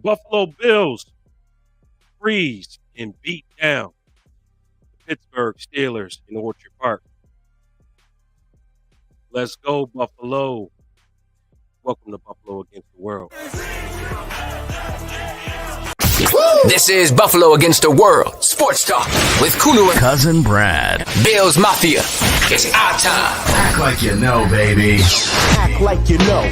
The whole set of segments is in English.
Buffalo Bills freeze and beat down the Pittsburgh Steelers in Orchard Park. Let's go, Buffalo. Welcome to Buffalo Against the World. This is Buffalo Against the World Sports Talk with Kulu and Cousin Brad. Bills Mafia. It's our time. Act like you know, baby. Act like you know.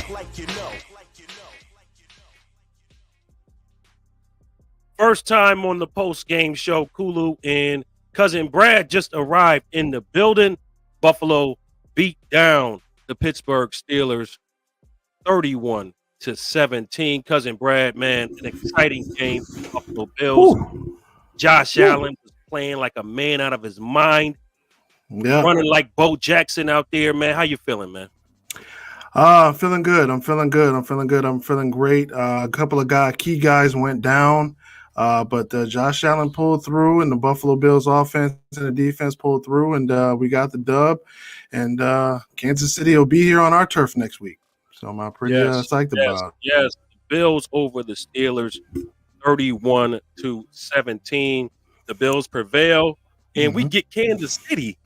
First time on the post-game show, Kulu and Cousin Brad just arrived in the building. Buffalo beat down the Pittsburgh Steelers 31-17. Cousin Brad, man, an exciting game for the Buffalo Bills. Josh Allen was playing like a man out of his mind. Yeah. Running like Bo Jackson out there, man. How you feeling, man? I'm feeling good. I'm feeling great. A couple of key guys went down, but Josh Allen pulled through, and the Buffalo Bills offense and the defense pulled through, and we got the dub. And Kansas City will be here on our turf next week. So I'm pretty psyched about it. Yes, the Bills over the Steelers 31-17. The Bills prevail, and we get Kansas City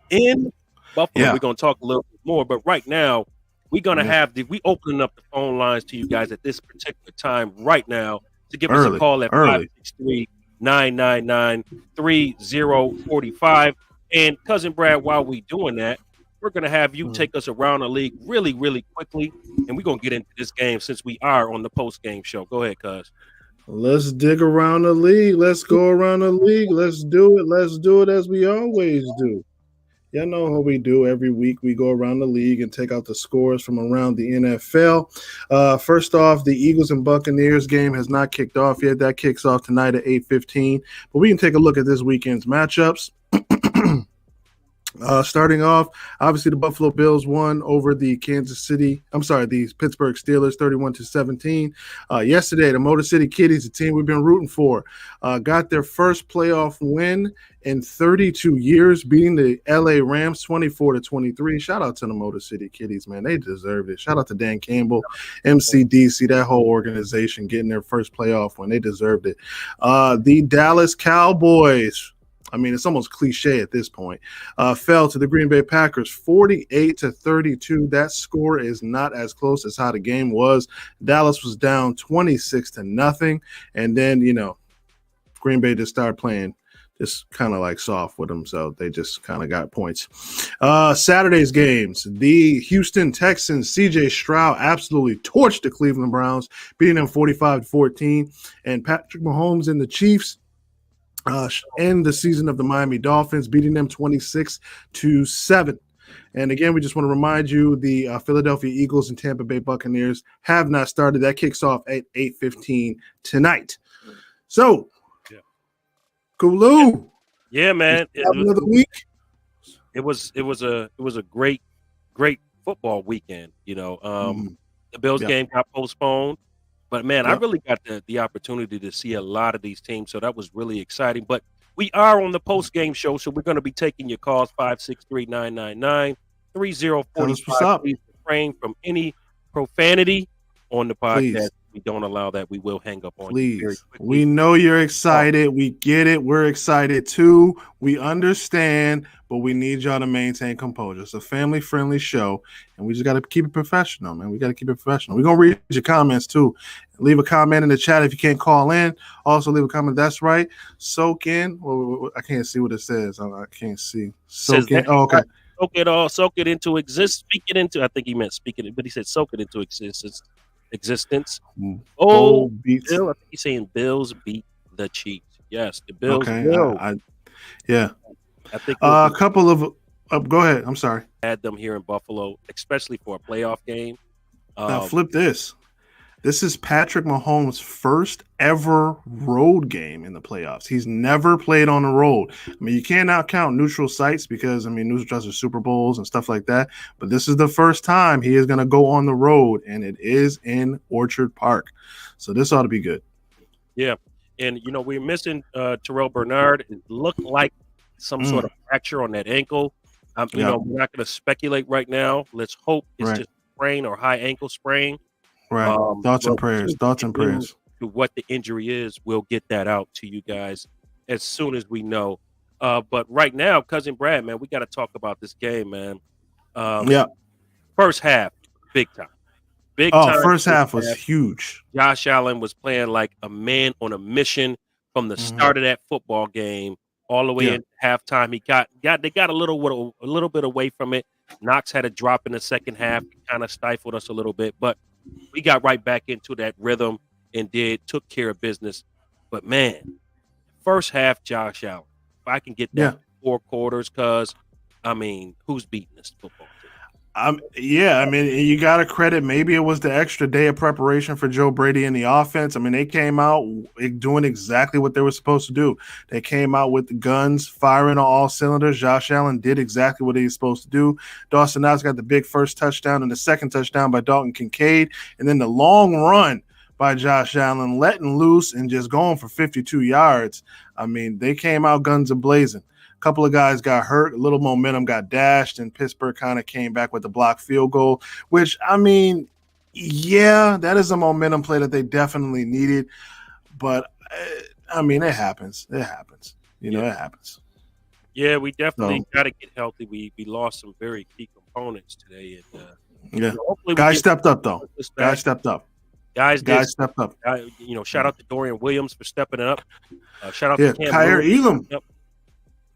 in Buffalo. We're going to talk a little bit more, but right now we're going to have we opening up the phone lines to you guys at this particular time right now to give us a call at 563-999-3045. And Cousin Brad, while we doing that, we're going to have you take us around the league really, really quickly, and we're going to get into this game since we are on the post-game show. Go ahead, Cuz. Let's dig around the league. Let's go around the league. Let's do it. Let's do it as we always do. Y'all know how we do every week. We go around the league and take out the scores from around the NFL. First off, the Eagles and Buccaneers game has not kicked off yet. That kicks off tonight at 8:15. But we can take a look at this weekend's matchups. Starting off, obviously the Buffalo Bills won over the the Pittsburgh Steelers 31-17. Yesterday, the Motor City Kitties, the team we've been rooting for, got their first playoff win in 32 years, beating the LA Rams 24-23. Shout out to the Motor City Kitties, man. They deserved it. Shout out to Dan Campbell, MCDC, that whole organization getting their first playoff win. They deserved it. The Dallas Cowboys, I mean, it's almost cliche at this point, fell to the Green Bay Packers 48-32. That score is not as close as how the game was. Dallas was down 26-0. And then, Green Bay just started playing just kind of like soft with them. So they just kind of got points. Saturday's games, the Houston Texans, CJ Stroud absolutely torched the Cleveland Browns, beating them 45-14. And Patrick Mahomes and the Chiefs end the season of the Miami Dolphins, beating them 26-7. And again, we just want to remind you the Philadelphia Eagles and Tampa Bay Buccaneers have not started. That kicks off at 8:15 tonight. So, Kulu. Yeah, man. Another week. It was a great football weekend. The Bills game got postponed. But, man, I really got the opportunity to see a lot of these teams, so that was really exciting. But we are on the post-game show, so we're going to be taking your calls, 563-999-3045. Please refrain from any profanity on the podcast. Please. We don't allow that. We will hang up on you Please. very quickly. We know you're excited. We get it. We're excited, too. We understand, but we need y'all to maintain composure. It's a family-friendly show, and we just got to keep it professional, man. We got to keep it professional. We're going to read your comments, too. Leave a comment in the chat if you can't call in. Also, leave a comment. That's right. Soak in. Well, I can't see what it says. I can't see. Soak in. Oh, okay. Soak it into existence. Speak it into, I think he meant speak it, but he said soak it into existence. Oh, beats. Bill, I think he's saying Bills beat the Chiefs. Yes, the Bills. Okay. I think a couple of go ahead. I'm sorry. Had them here in Buffalo, especially for a playoff game. Now flip this. This is Patrick Mahomes' first ever road game in the playoffs. He's never played on the road. I mean, you cannot count neutral sites because, neutral sites are Super Bowls and stuff like that. But this is the first time he is going to go on the road, and it is in Orchard Park. So this ought to be good. Yeah. And, we're missing Terrell Bernard. It looked like some sort of fracture on that ankle. We're not going to speculate right now. Let's hope it's just a sprain or high ankle sprain. Right. Thoughts and prayers. to what the injury is, we'll get that out to you guys as soon as we know. But right now, Cousin Brad, man, we got to talk about this game, man. Yeah. First half, big time. First half was huge. Josh Allen was playing like a man on a mission from the start of that football game all the way into halftime. They got a little bit away from it. Knox had a drop in the second half, kind of stifled us a little bit, but we got right back into that rhythm and took care of business. But man, first half, Josh Allen. If I can get that 4 quarters, because I mean, who's beating this football team? I mean, you got to credit. Maybe it was the extra day of preparation for Joe Brady and the offense. I mean, they came out doing exactly what they were supposed to do. They came out with the guns, firing on all cylinders. Josh Allen did exactly what he was supposed to do. Dawson Knox got the big first touchdown and the second touchdown by Dalton Kincaid, and then the long run by Josh Allen, letting loose and just going for 52 yards. I mean, they came out guns a-blazing. Couple of guys got hurt, a little momentum got dashed, and Pittsburgh kind of came back with the blocked field goal, which, I mean, that is a momentum play that they definitely needed. But, I mean, it happens. It happens. It happens. Yeah, we definitely got to get healthy. We lost some very key components today. And, Guys stepped up, though. Guys stepped up. Guys stepped up. Shout out to Dorian Williams for stepping up. Shout out to Cam Elim.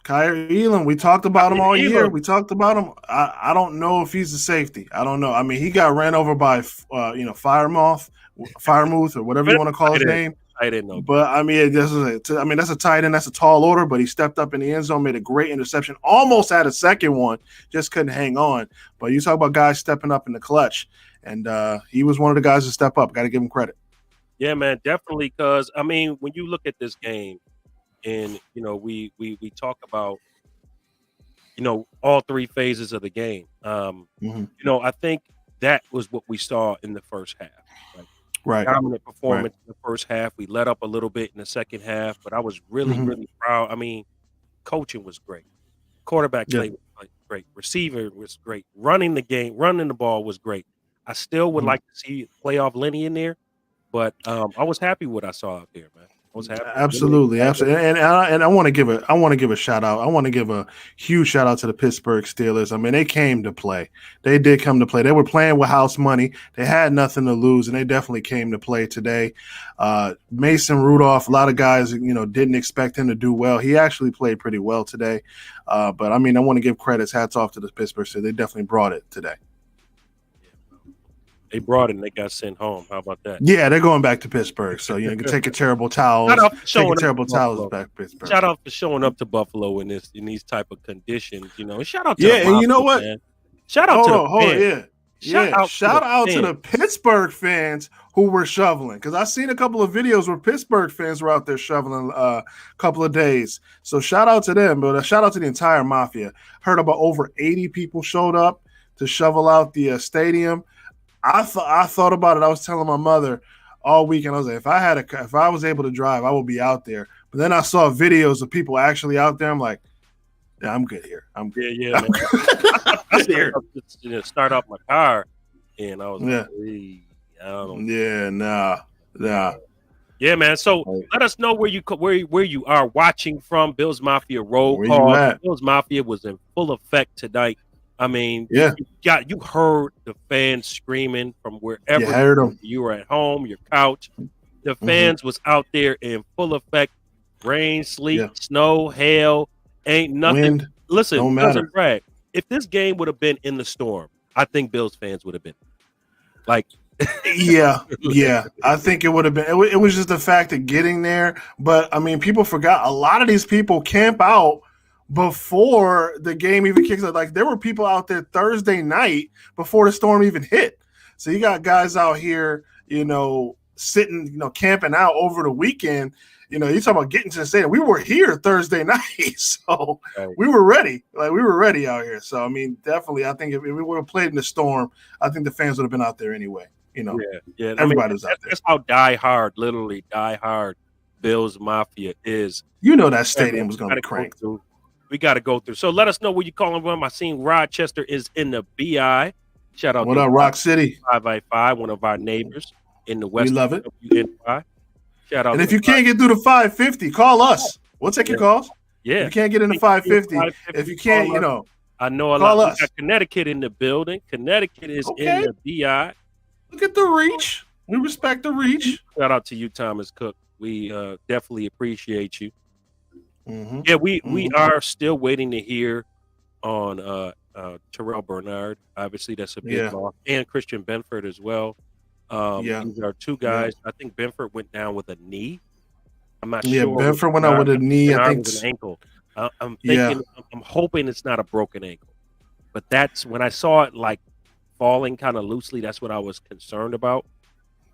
Kyrie Elim, we talked about him all year. We talked about him. I don't know if he's a safety. I don't know. I mean, he got ran over by, Firemouth, or whatever you want to call his name. I didn't know. But, I mean, that's a tight end. That's a tall order, but he stepped up in the end zone, made a great interception, almost had a second one, just couldn't hang on. But you talk about guys stepping up in the clutch, and he was one of the guys to step up. Got to give him credit. Yeah, man, definitely, because, I mean, when you look at this game, and, we talk about, all 3 phases of the game. I think that was what we saw in the first half. Right. Dominant performance in the first half. We let up a little bit in the second half, but I was really, really proud. I mean, coaching was great. Quarterback play was great. Receiver was great. Running the ball was great. I still would like to see playoff Lenny in there, but I was happy with what I saw out there, man. Absolutely. And I want to give a shout out. I want to give a huge shout out to the Pittsburgh Steelers. I mean, they came to play. They did come to play. They were playing with house money. They had nothing to lose, and they definitely came to play today. Mason Rudolph, a lot of guys, didn't expect him to do well. He actually played pretty well today. But I mean, I want to give credits, hats off to the Pittsburgh Steelers. They definitely brought it today. They brought it and they got sent home. How about that? Yeah, they're going back to Pittsburgh. So, you can take your terrible towels. Back to Pittsburgh. Shout out for showing up to Buffalo in these type of conditions, And shout out to and you know what? Man. Shout out to the fans. Shout out to the Pittsburgh fans who were shoveling. Because I've seen a couple of videos where Pittsburgh fans were out there shoveling a couple of days. So shout out to them, but shout out to the entire Mafia. Heard about over 80 people showed up to shovel out the stadium. I thought about it. I was telling my mother all weekend. I was like, if I was able to drive, I would be out there. But then I saw videos of people actually out there. I'm like, yeah, I'm good here. I'm good. Yeah, man. I start off my car, and I was like, I don't know. Nah. Yeah, man. So let us know where you are watching from. Bills Mafia roll Where call. you at? Bills Mafia was in full effect tonight. I mean, you heard the fans screaming from wherever you heard them. You were at home, your couch. The fans was out there in full effect. Rain, sleet, snow, hail, ain't nothing. Wind, listen, don't matter. Brad, if this game would have been in the storm, I think Bills fans would have been like. yeah. I think it would have been. It was just the fact of getting there. But I mean, people forgot. A lot of these people camp out before the game even kicks off. Like, there were people out there Thursday night before the storm even hit. So you got guys out here, sitting, camping out over the weekend. You talk about getting to the stadium. We were here Thursday night, so we were ready. Like, we were ready out here. So, I mean, definitely, I think if we would have played in the storm, I think the fans would have been out there anyway. Everybody was out there. That's how literally die hard Bills Mafia is. That stadium was going to be cranked. We got to go through. So let us know where you're calling from. I seen Rochester is in the BI. Shout out to Rock City 555, one of our neighbors in the West. We love it. Shout out. And if you can't get through the 550, call us. We'll take your calls. Yeah. If you can't get in the 550, if you can't, I know a lot. We got Connecticut in the building. Connecticut is in the BI. Look at the reach. We respect the reach. Shout out to you, Thomas Cook. We definitely appreciate you. Mm-hmm. Yeah, we are still waiting to hear on Terrell Bernard. Obviously, that's a big loss. And Christian Benford as well. These are two guys. I think Benford went down with a knee. I'm not sure. Yeah, Benford went out with a knee. I think with an ankle. I'm thinking. I'm hoping it's not a broken ankle. But that's when I saw it like falling kind of loosely. That's what I was concerned about.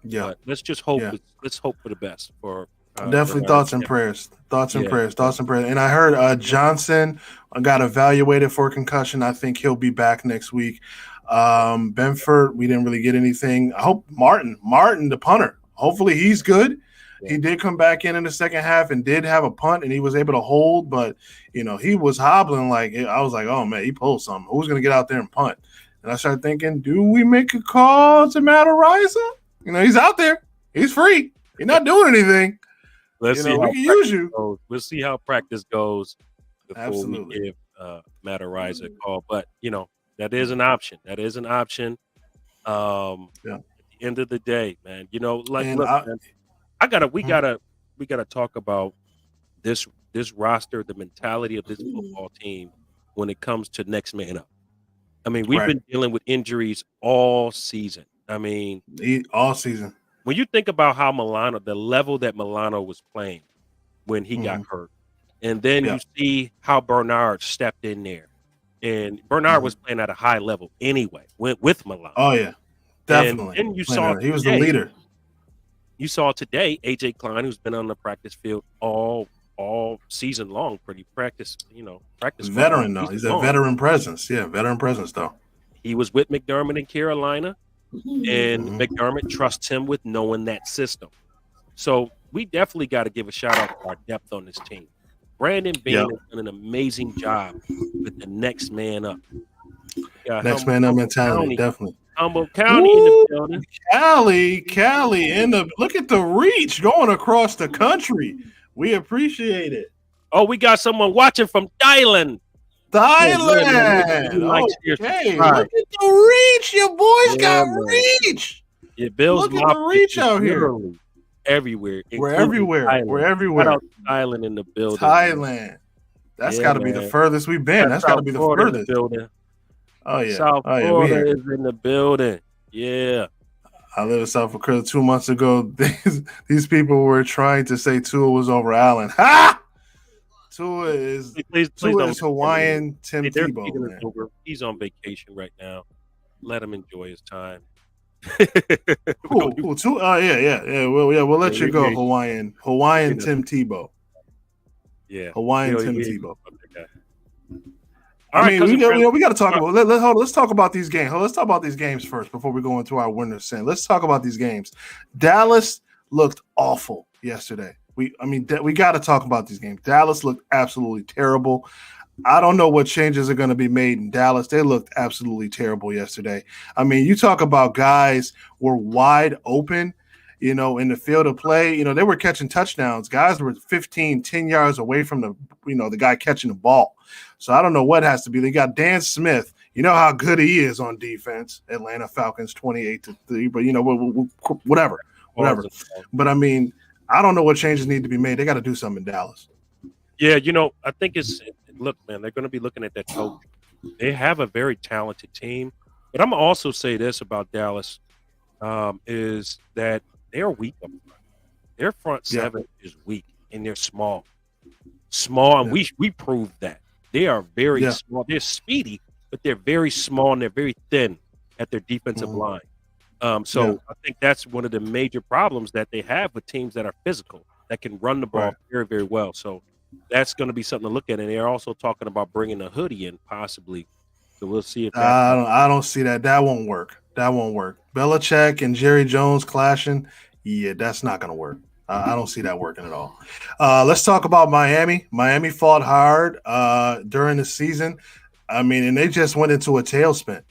Yeah. But let's just hope. Let's hope for the best for. Definitely thoughts and prayers. Thoughts and prayers. And I heard Johnson got evaluated for concussion. I think he'll be back next week. Benford, we didn't really get anything. I hope Martin, the punter, hopefully he's good. Yeah. He did come back in the second half and did have a punt, and he was able to hold, but he was hobbling. Like I was like, oh man, he pulled something. Who's gonna get out there and punt? And I started thinking, do we make a call to Matt Ariza? He's out there. He's free. He's not doing anything. Let's see. We can use you. Goes. We'll see how practice goes before we give Matt Ariza a call. But that is an option. At the end of the day, man. Man, we gotta talk about this roster, the mentality of this football team when it comes to next man up. I mean, we've been dealing with injuries all season. I mean, all season. When you think about how the level that Milano was playing when he got hurt, and then you see how Bernard stepped in there, and Bernard was playing at a high level anyway with Milano. Oh yeah, definitely. And you saw he was the leader. You saw today AJ Klein, who's been on the practice field all season long, practice. Veteran though, he's a veteran presence. Yeah, veteran presence though. He was with McDermott in Carolina. And McDermott trusts him with knowing that system. So we definitely got to give a shout out to our depth on this team. Brandon Bean has done an amazing job with the next man up. Next man up mentality, definitely. Humboldt County in the building. Cali, look at the reach going across the country. We appreciate it. Oh, we got someone watching from Thailand. Okay, look at the reach. Your boys got reach. Yeah, Bill's look at the reach out here. Everywhere. We're everywhere. Thailand. We're everywhere. Shout out Thailand in the building. Thailand. That's got to be the furthest we've been. That's got to be the furthest. Oh yeah. South Florida is in the building. Yeah. I lived in South Florida 2 months ago. These people were trying to say Tua was over Allen. Ha! Tua is Hawaiian Tim Tebow. He's on vacation right now. Let him enjoy his time. Cool. Yeah. We'll let you go, Hawaiian Tim Tebow. Yeah, Hawaiian Tim Tebow. All right, we got to talk about. Let's talk about these games. Let's talk about these games first before we go into our winner's sin. Let's talk about these games. Dallas looked awful yesterday. We got to talk about these games. Dallas looked absolutely terrible. I don't know what changes are going to be made in Dallas. They looked absolutely terrible yesterday. I mean, you talk about guys were wide open, in the field of play. They were catching touchdowns. Guys were 10 yards away from the guy catching the ball. So I don't know what has to be. They got Dan Smith. You know how good he is on defense. Atlanta Falcons 28-3, but whatever. But I mean, I don't know what changes need to be made. They got to do something in Dallas. Yeah, I think look, man, they're going to be looking at that coach. They have a very talented team. But I'm going to also say this about Dallas is that they're weak up front. Their front seven is weak, and they're small. And we proved that. They are very small. They're speedy, but they're very small, and they're very thin at their defensive line. I think that's one of the major problems that they have with teams that are physical, that can run the ball very, very well. So that's going to be something to look at. And they're also talking about bringing a hoodie in possibly. So we'll see if I don't see that. That won't work. Belichick and Jerry Jones clashing. Yeah, that's not going to work. I don't see that working at all. Let's talk about Miami. Miami fought hard during the season. I mean, and they just went into a tailspin.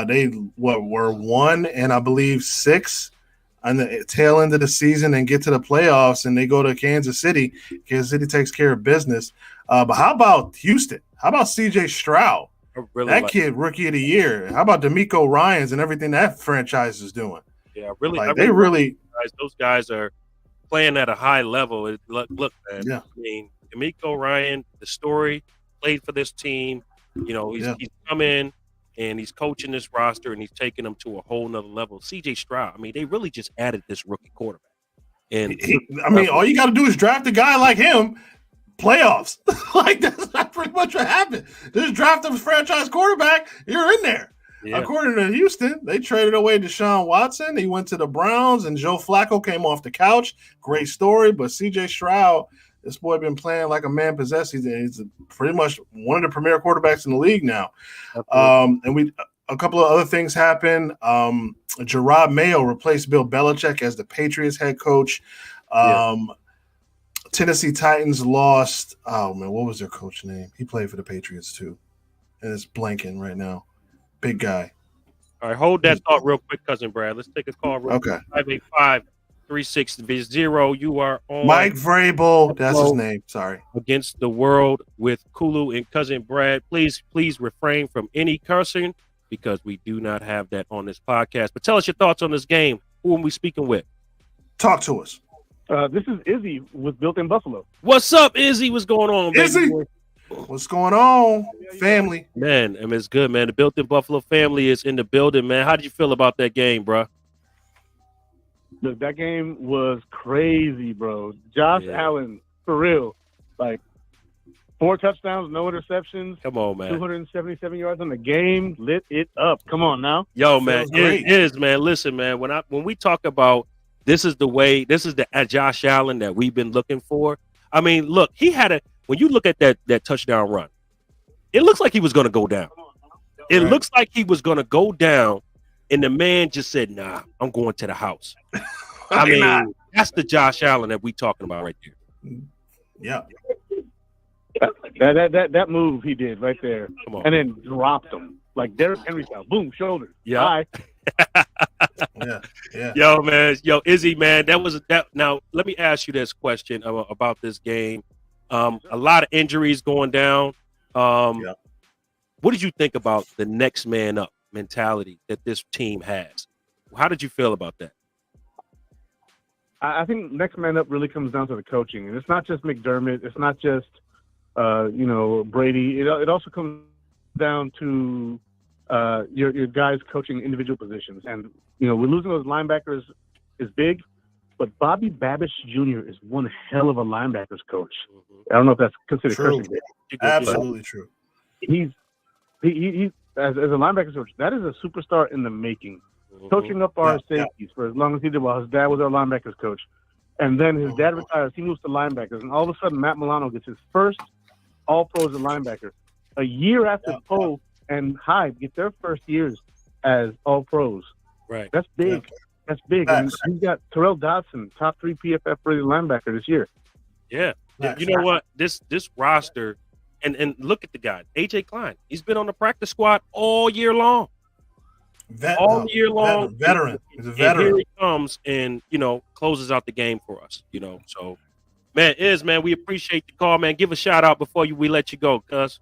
They were 1 and I believe 6. on the tail end of the season and get to the playoffs, and they go to Kansas City. Kansas City takes care of business. But how about Houston? How about C.J. Stroud? That kid, rookie of the year. How about D'Amico Ryans and everything that franchise is doing? Yeah, those guys are playing at a high level. Look, man. Yeah. I mean, D'Amico Ryan, the story, played for this team. He's come in and he's coaching this roster and he's taking them to a whole nother level. C.J. Stroud, I mean, they really just added this rookie quarterback. And all you got to do is draft a guy like him. Playoffs. Like, that's pretty much what happened. Just draft a franchise quarterback, you're in there. Yeah. According to Houston, they traded away Deshaun Watson. He went to the Browns, and Joe Flacco came off the couch. Great story, but C.J. Stroud, this boy been playing like a man possessed. He's pretty much one of the premier quarterbacks in the league now. And a couple of other things happened. Gerard Mayo replaced Bill Belichick as the Patriots head coach. Tennessee Titans lost. Oh man, what was their coach name? He played for the Patriots too, and it's blanking right now. Big guy. All right, hold that thought real quick, cousin Brad. Let's take a call. Real quick. 585-36. You are on. Mike Vrabel. That's his name. Sorry. Against the World with Kulu and cousin Brad. Please refrain from any cursing because we do not have that on this podcast. But tell us your thoughts on this game. Who are we speaking with? Talk to us. This is Izzy with Built in Buffalo. What's up, Izzy? What's going on, baby? Izzy, what's going on, family? Man, I mean, it's good, man. The Built in Buffalo family is in the building, man. How did you feel about that game, bro? Look, that game was crazy, bro. Josh Allen, for real, like 4 touchdowns, no interceptions. Come on, man. 277 yards on the game, lit it up. Come on now. Yo, man, it is, man. Listen, man, when we talk about this is the Josh Allen that we've been looking for. I mean, look, when you look at that touchdown run, it looks like he was going to go down. It looks like he was going to go down, and the man just said, nah, I'm going to the house. I mean, that's the Josh Allen that we talking about right there. Yeah. That move he did right there, and then dropped him. Like Derrick Henry style. Boom, shoulder. Yeah. Yeah. Yo, Izzy, man, that. Now, let me ask you this question about this game. A lot of injuries going down. What did you think about the next man up mentality that this team has? How did you feel about that? I think next man up really comes down to the coaching, and it's not just McDermott. It's not just Brady. It also comes down to your guys coaching individual positions. And, we're losing those linebackers is big, but Bobby Babish Jr. is one hell of a linebackers coach. I don't know if that's considered cursing. Absolutely true. He's as a linebackers coach, that is a superstar in the making. Coaching up our safeties for as long as he did while his dad was our linebackers coach. And then his dad retires, he moves to linebackers, and all of a sudden Matt Milano gets his first all-pros at linebacker. A year after Poe and Hyde get their first years as all-pros. Right. That's big. Yeah. That's big. And he's got Terrell Dodson, top 3 PFF rated linebacker this year. Yeah. You know what? This roster, and look at the guy, AJ Klein. He's been on the practice squad all year long. All year long. Veteran. He's a veteran. And here he comes and, closes out the game for us, So, man, we appreciate the call, man. Give a shout out before we let you go, cuz.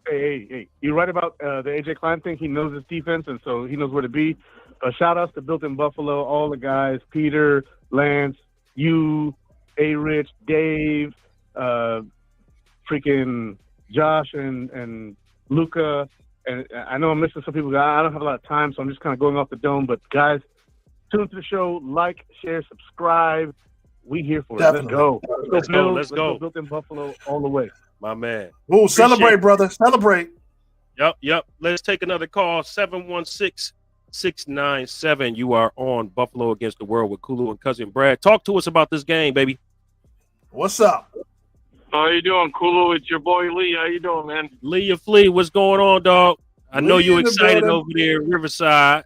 Hey, you're right about the AJ Klein thing. He knows his defense, and so he knows where to be. Shout outs to Built in Buffalo, all the guys, Peter, Lance, you, A-Rich, Dave, freaking Josh and Luca. And I know I'm missing some people. I don't have a lot of time, so I'm just kind of going off the dome. But, guys, tune into the show. Like, share, subscribe. We here for it. Definitely. Let's go. Let's go. Built in Buffalo all the way. My man. Ooh, celebrate, brother. Celebrate. Yep. Let's take another call. 716-697. You are on Buffalo Against the World with Kulu and cousin Brad. Talk to us about this game, baby. What's up? How you doing, Kulu? It's your boy Lee. How you doing, man? Lee Flea, what's going on, dog? I know you excited over there at Riverside.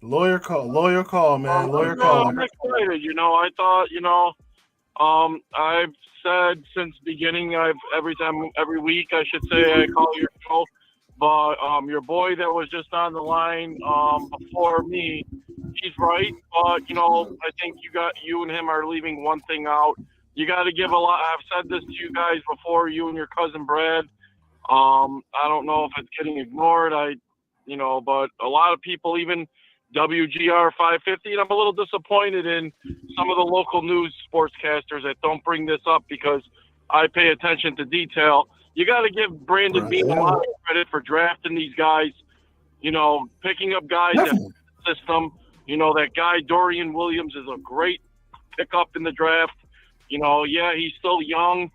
Lawyer call, man. Lawyer call. I'm excited. I thought, I've said since the beginning, every week, I should say, I call your show. But your boy that was just on the line before me, he's right, but I think you and him are leaving one thing out. You got to give a lot. I've said this to you guys before, you and your cousin Brad. I don't know if it's getting ignored. But a lot of people, even WGR 550, and I'm a little disappointed in some of the local news sportscasters that don't bring this up because I pay attention to detail. You got to give Brandon Beane a lot of credit for drafting these guys. Picking up guys that fit the system. That guy Dorian Williams is a great pickup in the draft. He's still young.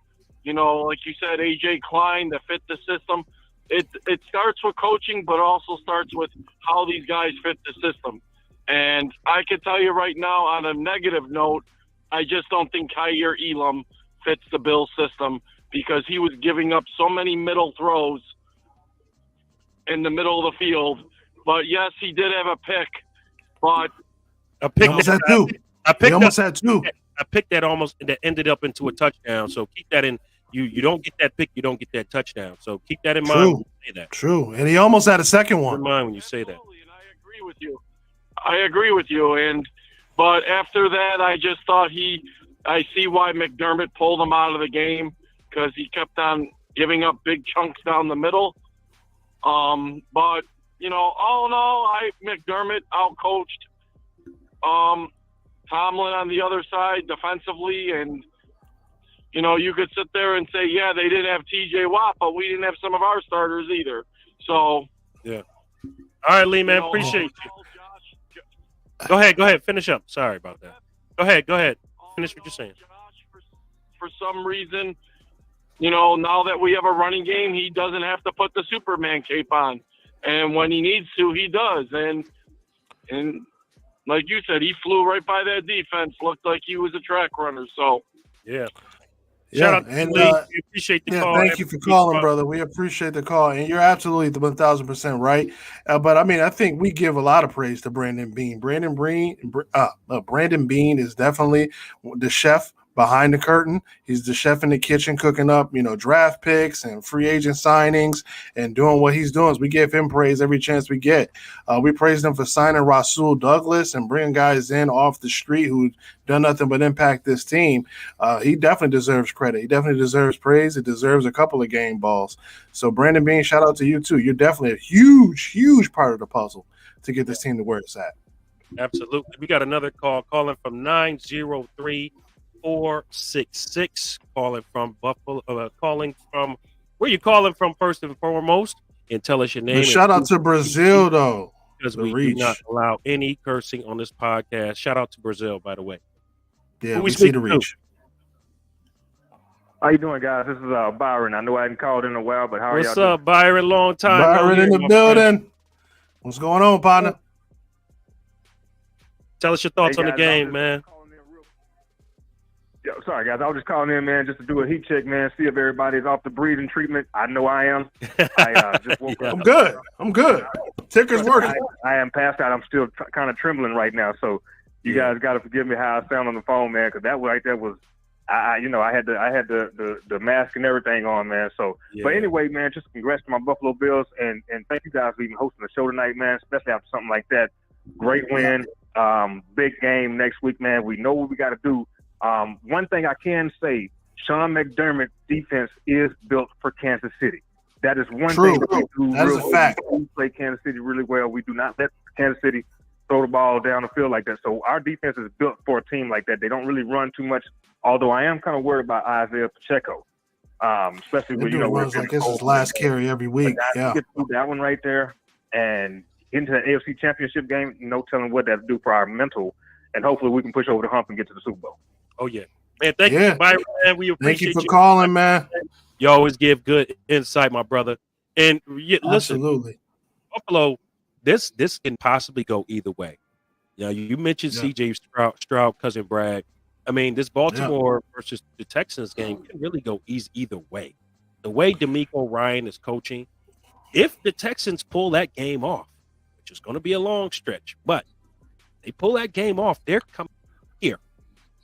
Like you said, AJ Klein that fit the system. It starts with coaching, but also starts with how these guys fit the system. And I can tell you right now, on a negative note, I just don't think Kaiir Elam fits the Bills system because he was giving up so many middle throws in the middle of the field. But yes, he did have a pick. But a pick almost had two. He almost had two. I picked that that ended up into a touchdown. So keep that in. You don't get that pick, you don't get that touchdown. So keep that in mind when you say that. True. And he almost had a second one. Keep in mind when you say that. And I agree with you. But after that, I just thought I see why McDermott pulled him out of the game because he kept on giving up big chunks down the middle. But all in all, McDermott outcoached Tomlin on the other side defensively, and you could sit there and say, yeah, they didn't have T.J. Watt, but we didn't have some of our starters either. So yeah. All right, Lee, man, appreciate you. Go ahead, finish up. Sorry about that. Go ahead, finish what you're saying. Josh, for some reason, now that we have a running game, he doesn't have to put the Superman cape on. And when he needs to, he does. And like you said, he flew right by that defense. Looked like he was a track runner. So, yeah. Shout out and Lee. We appreciate the call. Thank you for calling, brother. We appreciate the call. And you're absolutely 1,000% right. But, I think we give a lot of praise to Brandon Beane. Brandon Beane is definitely the chef behind the curtain. He's the chef in the kitchen cooking up, draft picks and free agent signings and doing what he's doing. We give him praise every chance we get. We praised him for signing Rasul Douglas and bringing guys in off the street who done nothing but impact this team. He definitely deserves credit. He definitely deserves praise. He deserves a couple of game balls. So Brandon Beane, shout out to you too. You're definitely a huge, huge part of the puzzle to get this team to where it's at. Absolutely. We got another call calling from 903-466, calling from Buffalo, calling from where you calling from first and foremost, and tell us your name. Shout out to Brazil though, because we do not allow any cursing on this podcast. Shout out to Brazil, by the way. Yeah, we see the reach. How you doing, guys? This is Byron. I know I hadn't called in a while, but how are y'all What's up, Byron? Long time. Byron in the building. Friend. What's going on, partner? Tell us your thoughts on the game, man. Yo, sorry, guys. I was just calling in, man, just to do a heat check, man, see if everybody's off the breathing treatment. I know I am. I just woke up. I'm good. Ticker's working. I am passed out. I'm still kind of trembling right now, so you guys got to forgive me how I sound on the phone, man, because that was I had the mask and everything on, man. So, But anyway, man, just congrats to my Buffalo Bills, and thank you guys for even hosting the show tonight, man, especially after something like that. Great win, big game next week, man. We know what we got to do. One thing I can say, Sean McDermott's defense is built for Kansas City. That is one thing that we do. That is a fact. We play Kansas City really well. We do not let Kansas City throw the ball down the field like that. So our defense is built for a team like that. They don't really run too much, although I am kind of worried about Isaiah Pacheco, especially when, runs like this is last carry every week. Yeah. Get through that one right there and into the AFC Championship game, no telling what that do for our mental, and hopefully we can push over the hump and get to the Super Bowl. Oh, yeah. Man, thank you, Byron, man. We appreciate you. Thank you for calling, man. You always give good insight, my brother. And listen, absolutely. Buffalo, this can possibly go either way. You mentioned C.J. Stroud, cousin Brad. I mean, this Baltimore versus the Texans game can really go either way. The way DeMeco Ryan is coaching, if the Texans pull that game off, which is going to be a long stretch, but they pull that game off, they're coming here.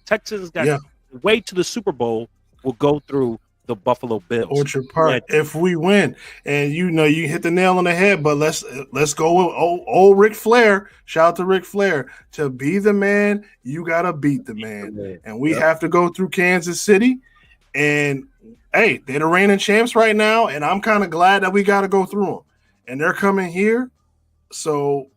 Texans got the way to the Super Bowl will go through the Buffalo Bills. Orchard Park. If we win, and you hit the nail on the head, but let's go with old Ric Flair. Shout out to Ric Flair. To be the man, you gotta beat the man, and we have to go through Kansas City. And hey, they're the reigning champs right now, and I'm kind of glad that we got to go through them, and they're coming here. So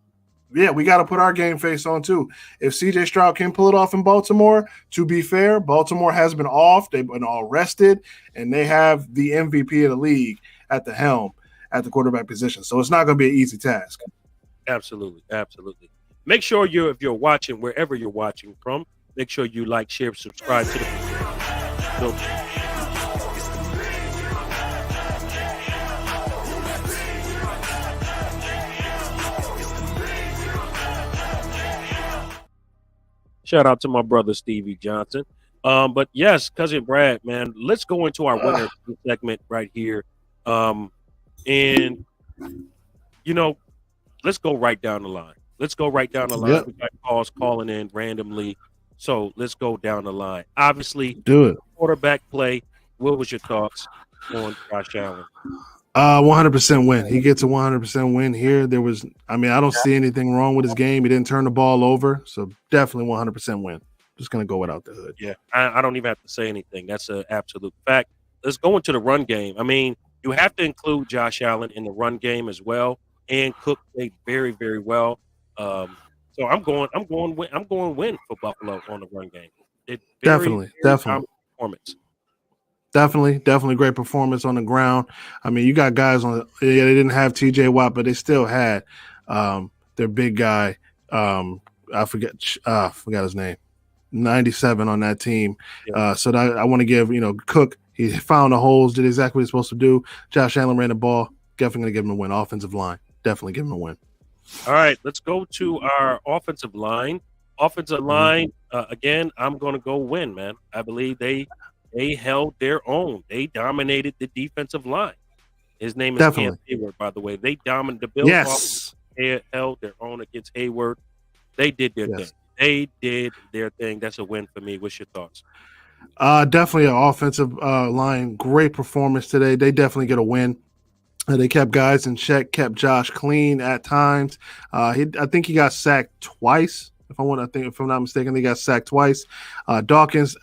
yeah, we got to put our game face on too. If CJ Stroud can pull it off in Baltimore, to be fair, Baltimore has been off. They've been all rested, and they have the MVP of the league at the helm at the quarterback position. So it's not going to be an easy task. Absolutely. Absolutely. Make sure if you're watching, wherever you're watching from, make sure you like, share, subscribe to the Shout out to my brother Stevie Johnson. But yes, cousin Brad, man, let's go into our winner segment right here. And let's go right down the line. We got calls calling in randomly. So let's go down the line. Obviously, do it. Quarterback play. What was your thoughts on Josh Allen? 100% win. He gets a 100% win here. I don't see anything wrong with his game. He didn't turn the ball over, so definitely 100% win. Just gonna go without the hood. Yeah, I don't even have to say anything. That's an absolute fact. Let's go into the run game. I mean, you have to include Josh Allen in the run game as well, and Cook played very, very well. So I'm going win for Buffalo on the run game. Definitely. Performance. Definitely great performance on the ground. I mean, you got guys they didn't have TJ Watt, but they still had their big guy. I forgot his name. 97 on that team. Yeah. So I want to give, Cook, he found the holes, did exactly what he's supposed to do. Josh Allen ran the ball. Definitely going to give him a win. Offensive line. Definitely give him a win. All right, let's go to our offensive line. Again, I'm going to go win, man. I believe they held their own. They dominated the defensive line. His name is Cam Hayward, by the way. They dominated the Bills. Yes. They held their own against Hayward. They did their thing. They did their thing. That's a win for me. What's your thoughts? Definitely an offensive line. Great performance today. They definitely get a win. They kept guys in check, kept Josh clean at times. I think he got sacked twice. If I'm not mistaken, they got sacked twice. Dawkins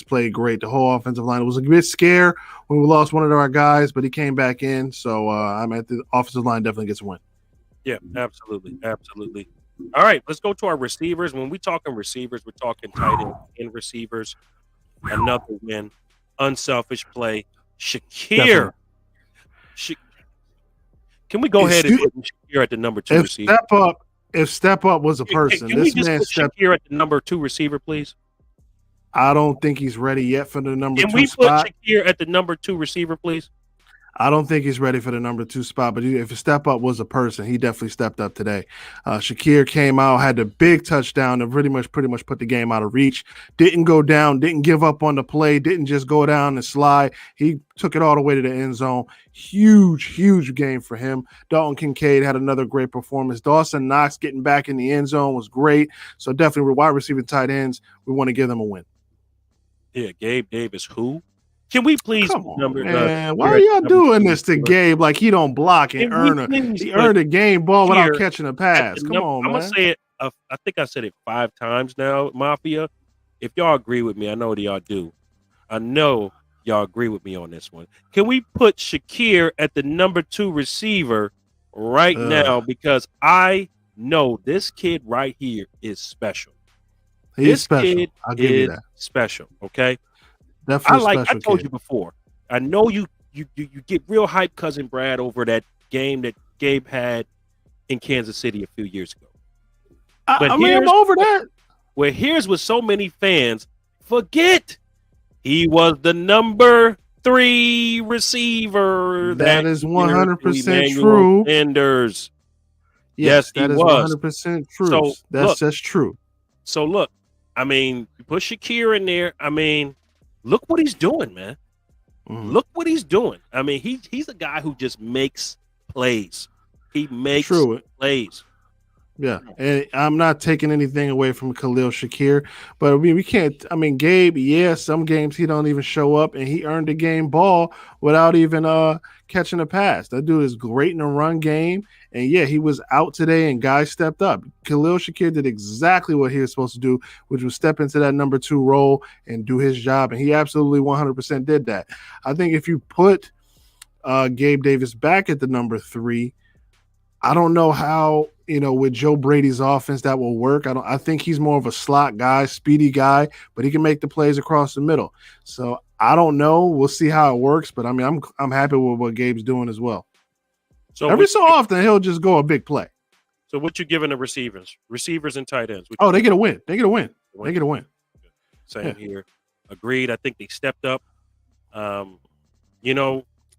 played great. The whole offensive line. It was a bit scare when we lost one of our guys, but he came back in. So the offensive line definitely gets a win. Yeah, absolutely. All right, let's go to our receivers. When we talking receivers, we're talking tight end receivers. Another win. Unselfish play. Shakir. Can we go ahead and put Shakir at the number 2 receiver? If Step Up was a person, can we just put Shakir at the number 2 receiver, please? I don't think he's ready yet for the number 2 spot. Can we put Shakir at the number 2 receiver, please? I don't think he's ready for the number 2 spot, but if a Step Up was a person, he definitely stepped up today. Shakir came out, had the big touchdown to pretty much put the game out of reach. Didn't go down, didn't give up on the play, didn't just go down and slide. He took it all the way to the end zone. Huge game for him. Dalton Kincaid had another great performance. Dawson Knox getting back in the end zone was great. So definitely wide receiver tight ends, we want to give them a win. Yeah, Gabe Davis, who? Can we please? Come on, man. Why are y'all doing this to Gabe like he don't block and earn a game ball without catching a pass? Come on, man. I'm going to say it. I think I said it 5 times now, Mafia. If y'all agree with me, I know that y'all do. I know y'all agree with me on this one. Can we put Shakir at the number 2 receiver right now? Because I know this kid right here is special. He's special. I'll give you that. Special, okay? Definitely I told you before. I know you get real hype, cousin Brad, over that game that Gabe had in Kansas City a few years ago. I'm over that. Well, here's what so many fans forget. He was the number 3 receiver. That is 100% true. Sanders. Yes, that is 100% true. So that's just true. So look, I mean, you put Shakir in there. I mean, look what he's doing, man. Mm-hmm. Look what he's doing. I mean, he's a guy who just makes plays. He makes plays. Yeah, and I'm not taking anything away from Khalil Shakir, but I mean we can't. I mean Gabe, yeah, some games he don't even show up, and he earned a game ball without even catching a pass. That dude is great in a run game, and yeah, he was out today, and guys stepped up. Khalil Shakir did exactly what he was supposed to do, which was step into that number 2 role and do his job, and he absolutely 100% did that. I think if you put Gabe Davis back at the number 3. I don't know how, with Joe Brady's offense that will work. I think he's more of a slot guy, speedy guy, but he can make the plays across the middle. So I don't know. We'll see how it works, but I mean, I'm happy with what Gabe's doing as well. So every so often he'll just go a big play. So what you giving the receivers and tight ends? They get a win. They get a win. They get a win. Same here. Agreed. I think they stepped up.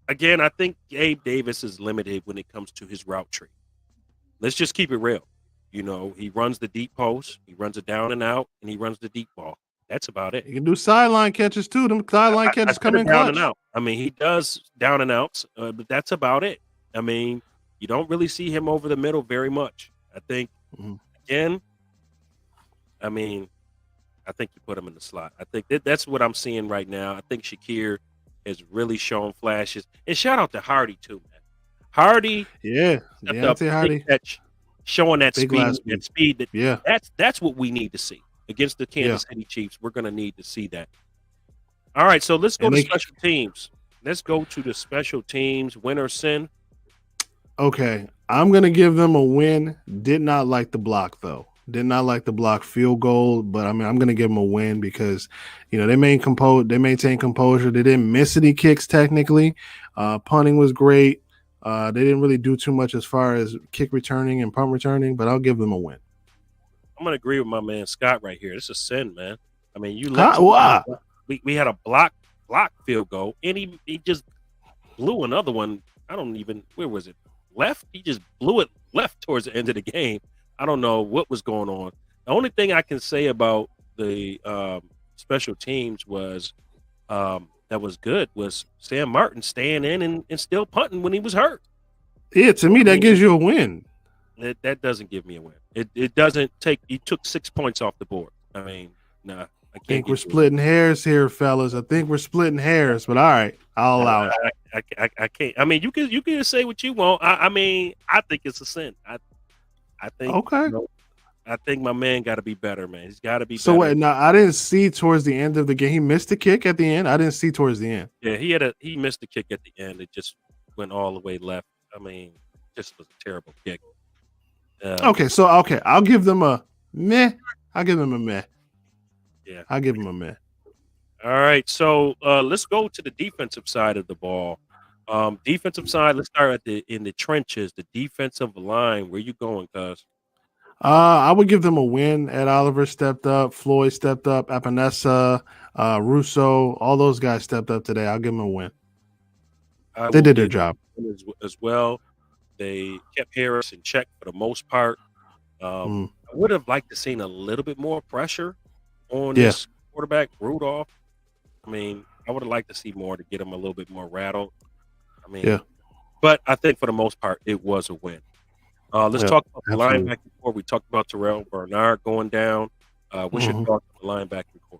Again, I think Gabe Davis is limited when it comes to his route tree. Let's just keep it real. He runs the deep post, he runs it down and out, and he runs the deep ball. That's about it. He can do sideline catches too. Them sideline catches come in down clutch. And out. I mean, he does down and outs, but that's about it. I mean, you don't really see him over the middle very much. I think, again, I think you put him in the slot. I think that's what I'm seeing right now. I think Shakir has really shown flashes. And shout out to Hardy too, man. Hardy, Hardy, showing that speed. That's what we need to see against the Kansas City Chiefs. We're going to need to see that. All right, so let's go to special teams. Let's go to the special teams. Win or sin? Okay, I'm going to give them a win. Did not like the block though. Did not like the block field goal, but I mean, I'm going to give them a win because, they maintain composure. They didn't miss any kicks technically. Punting was great. They didn't really do too much as far as kick returning and punt returning, but I'll give them a win. I'm going to agree with my man Scott right here. It's a sin, man. I mean, we had a block field goal, and he just blew another one. Where was it? Left? He just blew it left towards the end of the game. I don't know what was going on. The only thing I can say about the special teams was that was good was Sam Martin staying in and still punting when he was hurt. Yeah, to me, that gives you a win. That doesn't give me a win. It doesn't take – you took 6 points off the board. I mean, nah. I think we're splitting hairs here, fellas. I think we're splitting hairs, but all right, I'll allow it. I can't. I mean, you can say what you want. I mean, I think it's a sin. I think okay. I think my man got to be better, man. He's got to be better. So wait, now I didn't see towards the end of the game. He missed the kick at the end. I didn't see towards the end. Yeah, he missed the kick at the end. It just went all the way left. I mean, just was a terrible kick. I'll give them a meh. I'll give them a meh. Yeah, I'll give them a meh. All right, so let's go to the defensive side of the ball. Defensive side, let's start in the trenches, the defensive line. Where you going, cuz? I would give them a win. Ed Oliver stepped up. Floyd stepped up. Epinesa, Russo, all those guys stepped up today. I'll give them a win. They did their job. As well. They kept Harris in check for the most part. I would have liked to seen a little bit more pressure on this quarterback, Rudolph. I mean, I would have liked to see more to get him a little bit more rattled. I mean, but I think for the most part, it was a win. Let's talk about the linebacking core. We talked about Terrell Bernard going down. What's your thoughts on the linebacking core?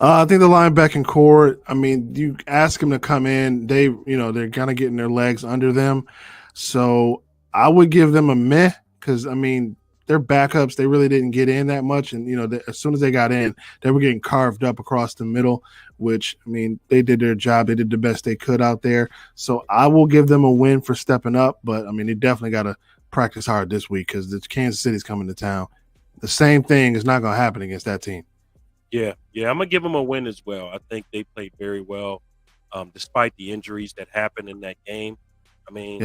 I think the linebacking core, I mean, you ask them to come in, they're kind of getting their legs under them. So I would give them a meh because, I mean, their backups, they really didn't get in that much. And, as soon as they got in, they were getting carved up across the middle, which, I mean, they did their job. They did the best they could out there. So I will give them a win for stepping up. But, I mean, they definitely got to practice hard this week because the Kansas City's coming to town. The same thing is not going to happen against that team. Yeah, I'm going to give them a win as well. I think they played very well despite the injuries that happened in that game. I mean,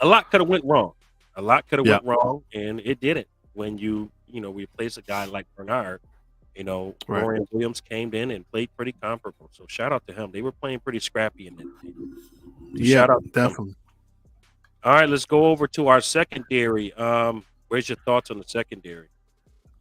a lot could have went wrong. Went wrong, and it didn't. When you replace a guy like Bernard, Dorian Williams came in and played pretty comparable. So shout out to him. They were playing pretty scrappy in that game. Shout out definitely. All right, let's go over to our secondary. Where's your thoughts on the secondary?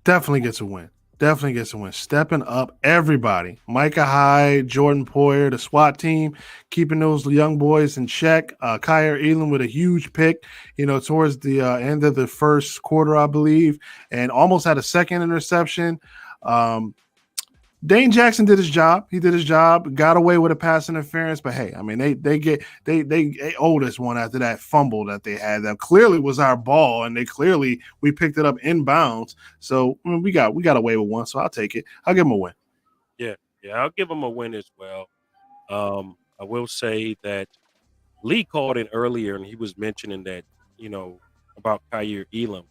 Definitely gets a win. definitely gets a win. Stepping up everybody. Micah Hyde, Jordan Poyer, the SWAT team, keeping those young boys in check. Kyer Elam with a huge pick, towards the end of the first quarter, I believe, and almost had a second interception. Dane Jackson did his job. He did his job, got away with a pass interference. But hey, I mean, they owed us one after that fumble that they had. That clearly was our ball, and we picked it up inbounds. So we got away with one. So I'll take it. I'll give him a win. Yeah, I'll give him a win as well. I will say that Lee called in earlier, and he was mentioning that about Kyer Elam.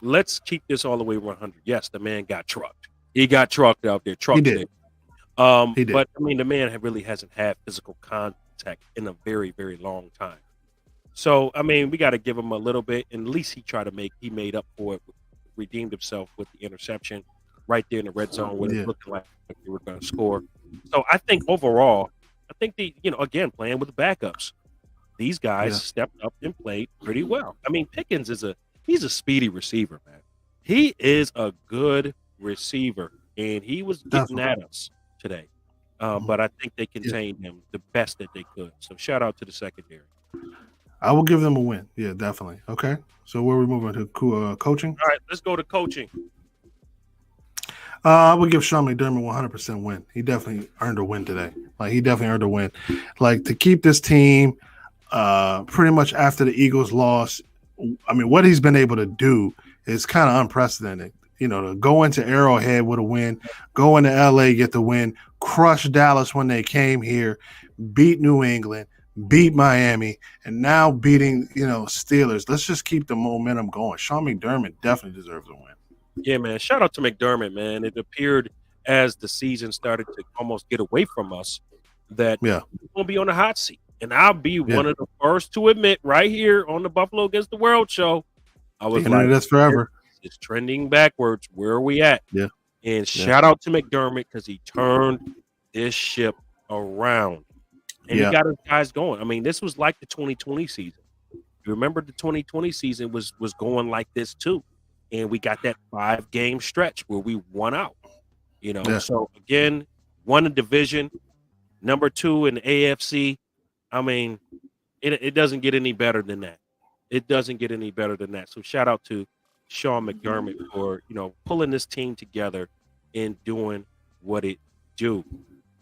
Let's keep this all the way 100. Yes, the man got trucked. He got trucked out there. He did. He did. But, I mean, the man really hasn't had physical contact in a very, very long time. So, I mean, we got to give him a little bit. And at least he made up for it, redeemed himself with the interception right there in the red zone when it looked like they were going to score. So, I think overall, again, playing with the backups, these guys stepped up and played pretty well. I mean, Pickens he's a speedy receiver, man. He is a good receiver, and he was getting at us today. But I think they contained him the best that they could. So shout out to the secondary. I will give them a win. Yeah, definitely. Okay. So where are we moving to coaching? All right, let's go to coaching. I would give Sean McDermott 100% win. He definitely earned a win today. He definitely earned a win. To keep this team pretty much after the Eagles loss, I mean, what he's been able to do is kind of unprecedented. To go into Arrowhead with a win, go into LA, get the win, crush Dallas when they came here, beat New England, beat Miami, and now beating, Steelers. Let's just keep the momentum going. Sean McDermott definitely deserves a win. Yeah, man. Shout out to McDermott, man. It appeared as the season started to almost get away from us that we're going to be on the hot seat. And I'll be one of the first to admit right here on the Buffalo Against the World show, I was that's forever. It's trending backwards. Where are we at? Yeah. And shout out to McDermott because he turned this ship around. And he got his guys going. I mean, this was like the 2020 season. You remember the 2020 season was going like this too. And we got that 5-game stretch where we won out. So again, won a division, number 2 in the AFC. I mean, it doesn't get any better than that. It doesn't get any better than that. So shout out to Sean McDermott for, pulling this team together and doing what it do.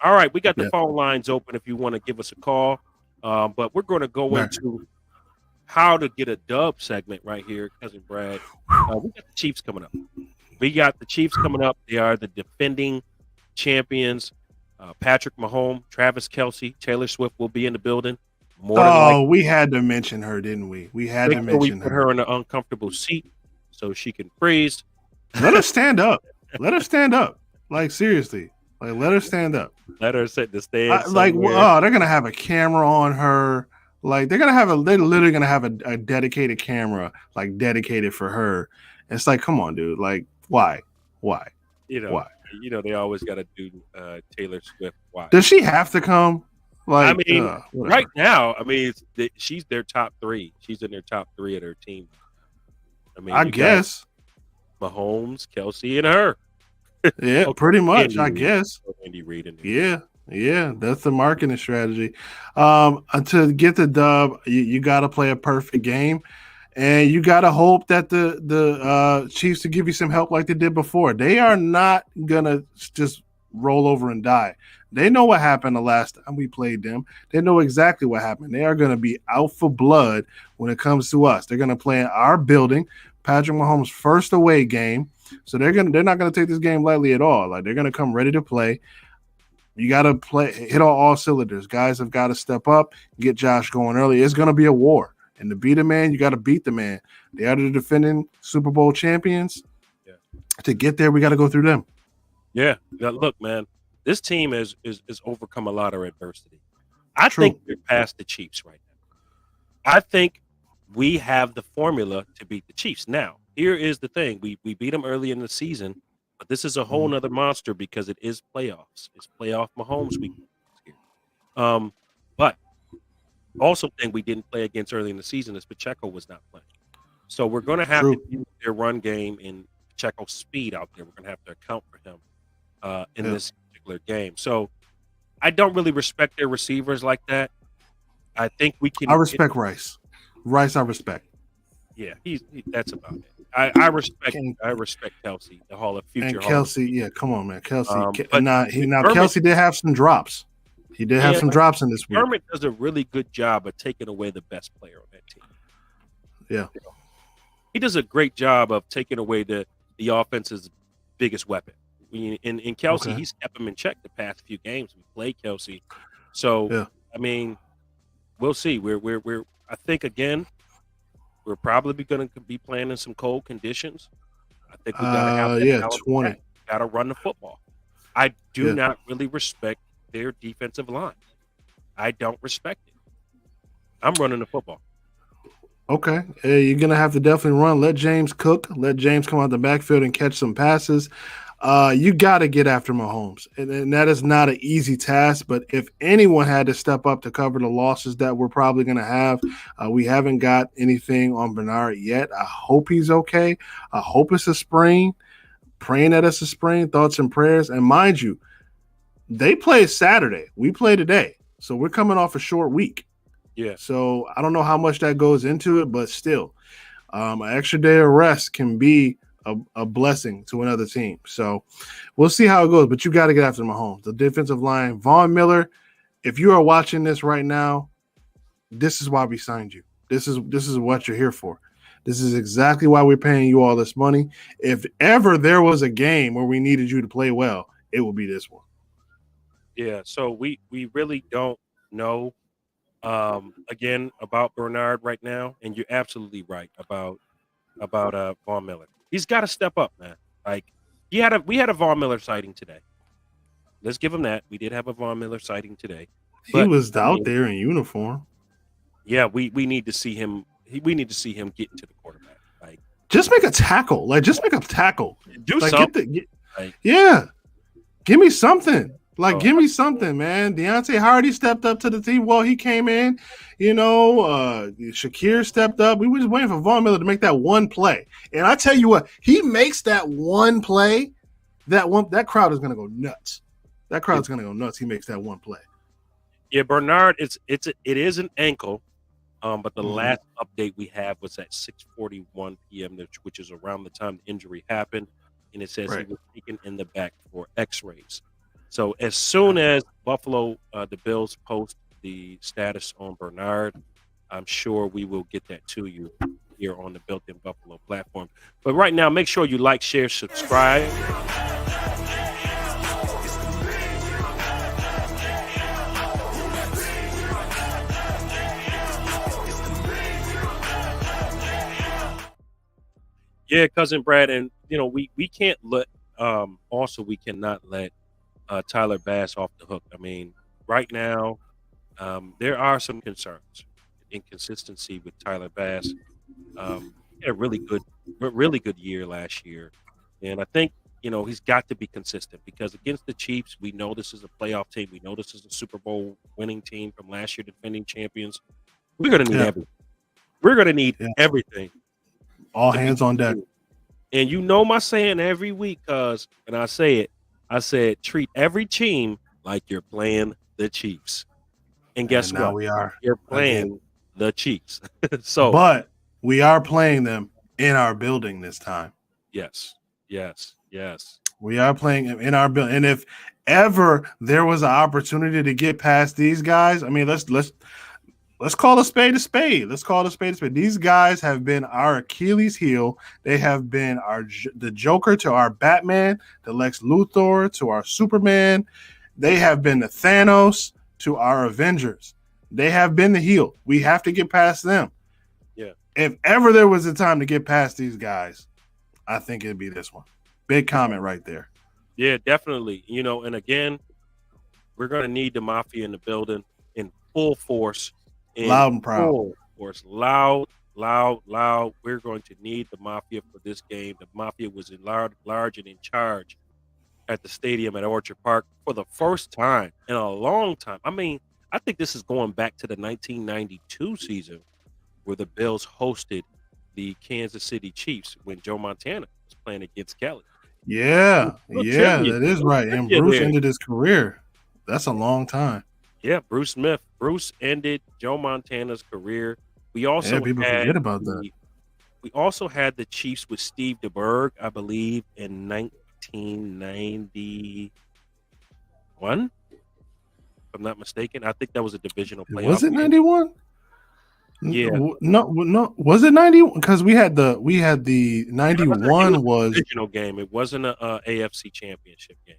All right, we got the phone lines open if you want to give us a call. But we're going to go into how to get a dub segment right here, Cousin Brad. We got the Chiefs coming up. They are the defending champions. Patrick Mahomes, Travis Kelce, Taylor Swift will be in the building. We had to mention her, didn't we? We had to mention put her in an uncomfortable seat so she can freeze. Let her stand up. Seriously. Let her stand up. Let her sit the stand. They're gonna have a camera on her. They're literally gonna have a dedicated camera, dedicated for her. It's come on, dude. Why? Why? They always got to do Taylor Swift. Why? Does she have to come? Right now, she's their top 3. She's in their top 3 of their team. I guess Mahomes, Kelce, and her. Yeah, pretty much. I Reed. guess. Andy Reid. Yeah. That's the marketing strategy. To get the dub, you got to play a perfect game. And you got to hope that the Chiefs to give you some help like they did before. They are not going to just roll over and die. They know what happened the last time we played them. They know exactly what happened. They are going to be out for blood when it comes to us. They're going to play in our building, Patrick Mahomes' first away game. So they're not going to take this game lightly at all. They're going to come ready to play. You got to hit all cylinders. Guys have got to step up, get Josh going early. It's going to be a war. And to beat a man, you got to beat the man. They are the defending Super Bowl champions. Yeah. To get there, we got to go through them. Yeah. Look, man, this team has overcome a lot of adversity. I think we're past the Chiefs right now. I think we have the formula to beat the Chiefs. Now, here is the thing. We beat them early in the season, but this is a whole nother monster because it is playoffs. It's playoff Mahomes week. But also thing we didn't play against early in the season is Pacheco was not playing. So we're going to have to use their run game and Pacheco's speed out there. We're going to have to account for him in this particular game. So I don't really respect their receivers like that. I think we can. I respect Rice. Rice, I respect. Yeah, that's about it. I respect Kelsey, the future. And Kelsey, yeah, come on, man, Kelsey. Kermit, Kelsey did have some drops. He did have some drops in this week. Kermit does a really good job of taking away the best player on that team. Yeah, he does a great job of taking away the offense's biggest weapon. In Kelsey, he's kept him in check the past few games. We played Kelsey, so I mean, we'll see. We're I think again, we're probably going to be playing in some cold conditions. I think we got to have 20. Got to run the football. I do not really respect their defensive line. I don't respect it. I'm running the football. Okay. You're going to have to definitely run. Let James cook. Let James come out the backfield and catch some passes. You got to get after Mahomes. And that is not an easy task. But if anyone had to step up to cover the losses that we're probably going to have, we haven't got anything on Bernard yet. I hope he's okay. I hope it's a sprain. Praying that it's a sprain. Thoughts and prayers. And mind you, they play Saturday. We play today. So we're coming off a short week. Yeah. So I don't know how much that goes into it, but still, an extra day of rest can be a blessing to another team. So we'll see how it goes, but you got to get after Mahomes. The defensive line, Von Miller, if you are watching this right now, this is why we signed you. This is what you're here for. This is exactly why we're paying you all this money. If ever there was a game where we needed you to play well, it will be this one. Yeah, so we really don't know again about Bernard right now, and you're absolutely right about Von Miller. He's got to step up, man. Like we had a Von Miller sighting today. Let's give him that. We did have a Von Miller sighting today. He was out there in uniform. Yeah, we need to see him. We need to see him get into the quarterback. Like just make a tackle. Just make a tackle. Do something. Give me something. Give me something, man. Deontay Hardy stepped up to the team. Well, he came in, Shakir stepped up. We were just waiting for Von Miller to make that one play. And I tell you what, he makes that one play, that crowd is going to go nuts. That crowd's going to go nuts. He makes that one play. Yeah, Bernard, it is an ankle, but the last update we have was at 6:41 p.m., which is around the time the injury happened, and it says he was taken in the back for X-rays. So as soon as Buffalo, the Bills post the status on Bernard, I'm sure we will get that to you here on the Built in Buffalo platform. But right now, make sure you like, share, subscribe. Yeah, Cousin Brad, and we can't let also we cannot let Tyler Bass off the hook. I mean, right now, there are some concerns, inconsistency with Tyler Bass. Had a really good year last year, and I think he's got to be consistent because against the Chiefs, we know this is a playoff team. We know this is a Super Bowl winning team from last year, defending champions. We're going to need everything. We're going to need everything. All hands on deck. And my saying every week, and I say it. I said, treat every team like you're playing the Chiefs. And guess what? We are. You're playing the Chiefs. But we are playing them in our building this time. Yes. We are playing them in our building. And if ever there was an opportunity to get past these guys, I mean, let's call a spade a spade. Let's call it a spade a spade. These guys have been our Achilles heel. They have been the Joker to our Batman, the Lex Luthor to our Superman. They have been the Thanos to our Avengers. They have been the heel. We have to get past them. Yeah. If ever there was a time to get past these guys, I think it'd be this one. Big comment right there. Yeah, definitely. And again, we're going to need the Mafia in the building in full force. Loud and proud. Of course, loud. We're going to need the Mafia for this game. The Mafia was large and in charge at the stadium at Orchard Park for the first time in a long time. I mean, I think this is going back to the 1992 season where the Bills hosted the Kansas City Chiefs when Joe Montana was playing against Kelly. Yeah, that is right. And Bruce there. ended his career. That's a long time. Yeah, Bruce Smith. Bruce ended Joe Montana's career. We also people forget about that. We also had the Chiefs with Steve DeBerg, I believe, in 1991. If I'm not mistaken, I think that was a divisional playoff. Was it 91? Yeah. No. Was it 90? Because we had the 91 was a divisional game. It wasn't a AFC championship game.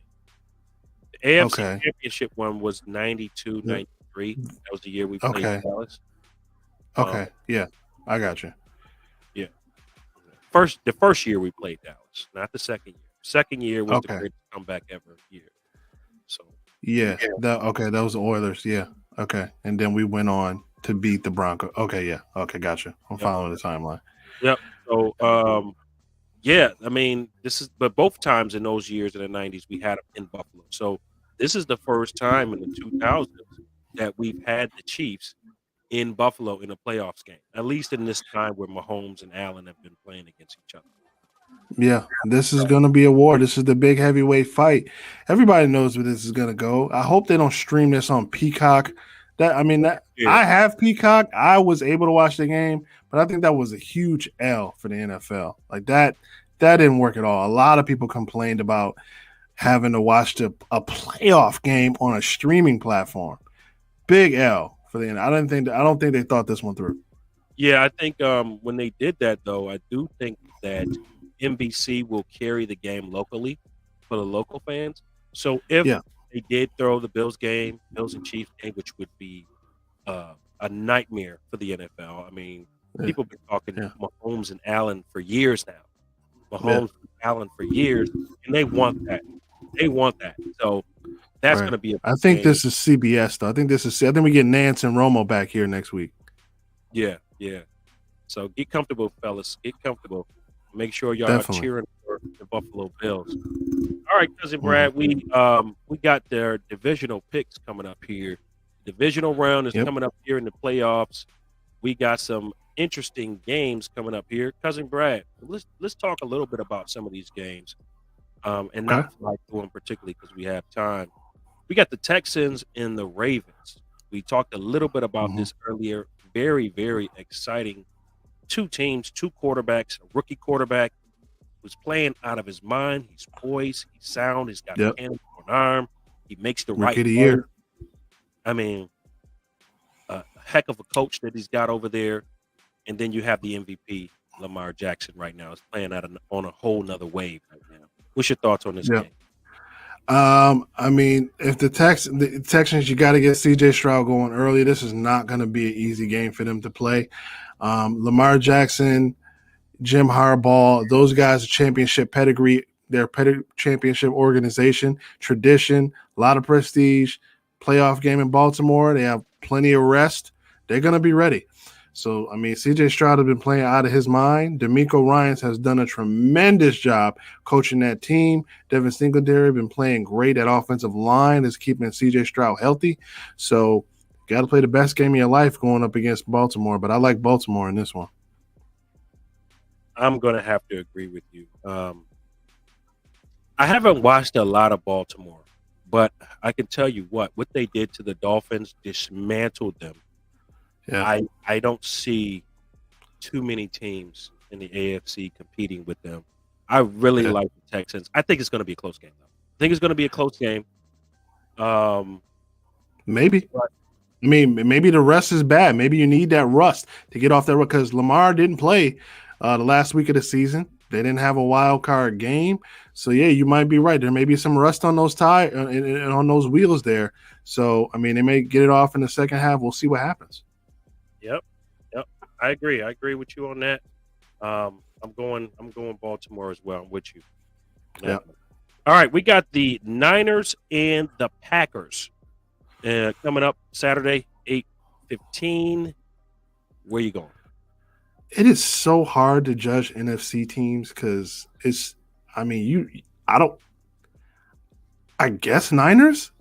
The AFC championship one was 92, 93. That was the year we played Dallas. Okay. Yeah, I got you. Yeah. The first year we played Dallas, not the second year. Second year was the greatest comeback ever year. So that was the Oilers. Yeah. Okay. And then we went on to beat the Broncos. Okay, yeah. Okay, gotcha. I'm following the timeline. Yep. So I mean, but both times in those years in the 90s we had them in Buffalo. So this is the first time in the 2000s that we've had the Chiefs in Buffalo in a playoffs game, at least in this time where Mahomes and Allen have been playing against each other. Yeah, this is going to be a war. This is the big heavyweight fight. Everybody knows where this is going to go. I hope they don't stream this on Peacock. I have Peacock. I was able to watch the game, but I think that was a huge L for the NFL. Like that didn't work at all. A lot of people complained about having to watch a playoff game on a streaming platform. Big L for the NFL. I don't think they thought this one through. Yeah, I think when they did that, though, I do think that NBC will carry the game locally for the local fans. So if they did throw the Bills and Chiefs game, which would be a nightmare for the NFL. I mean, people have been talking Mahomes and Allen for years now. And Allen and they want that. So that's going to be I think this is CBS, though. I think we get Nance and Romo back here next week. Yeah. So get comfortable, fellas. Get comfortable. Make sure y'all are cheering for the Buffalo Bills. All right, cousin Brad, we got their divisional picks coming up here. Divisional round is coming up here in the playoffs. We got some interesting games coming up here. Cousin Brad, let's talk a little bit about some of these games, and not fly through them particularly because we have time. We got the Texans and the Ravens. We talked a little bit about this earlier. Very, very exciting. Two teams, two quarterbacks, a rookie quarterback who's playing out of his mind. He's poised, he's sound, he's got a cannon for an arm. He makes the right play. I mean, a heck of a coach that he's got over there. And then you have the MVP, Lamar Jackson, right now. Is playing on a whole nother wave right now. What's your thoughts on this game? I mean, if the Texans, you got to get CJ Stroud going early. This is not going to be an easy game for them to play. Lamar Jackson, Jim Harbaugh, those guys are championship pedigree. They're championship organization, tradition, a lot of prestige, playoff game in Baltimore. They have plenty of rest. They're going to be ready. So, I mean, CJ Stroud has been playing out of his mind. DeMeco Ryans has done a tremendous job coaching that team. Devin Singletary been playing great at offensive line, is keeping CJ Stroud healthy. So, got to play the best game of your life going up against Baltimore, but I like Baltimore in this one. I'm going to have to agree with you. I haven't watched a lot of Baltimore, but I can tell you what they did to the Dolphins dismantled them. Yeah. I don't see too many teams in the AFC competing with them. I really like the Texans. I think it's going to be a close game, though. I think it's going to be a close game. Maybe. I mean, maybe the rest is bad. Maybe you need that rust to get off that rust because Lamar didn't play the last week of the season. They didn't have a wild card game. So, yeah, you might be right. There may be some rust on those tires and on those wheels there. So, I mean, they may get it off in the second half. We'll see what happens. Yep. I agree. I agree with you on that. I'm going Baltimore as well. I'm with you. Yeah. All right, we got the Niners and the Packers coming up Saturday, 8:15. Where you going? It is so hard to judge NFC teams because I guess Niners.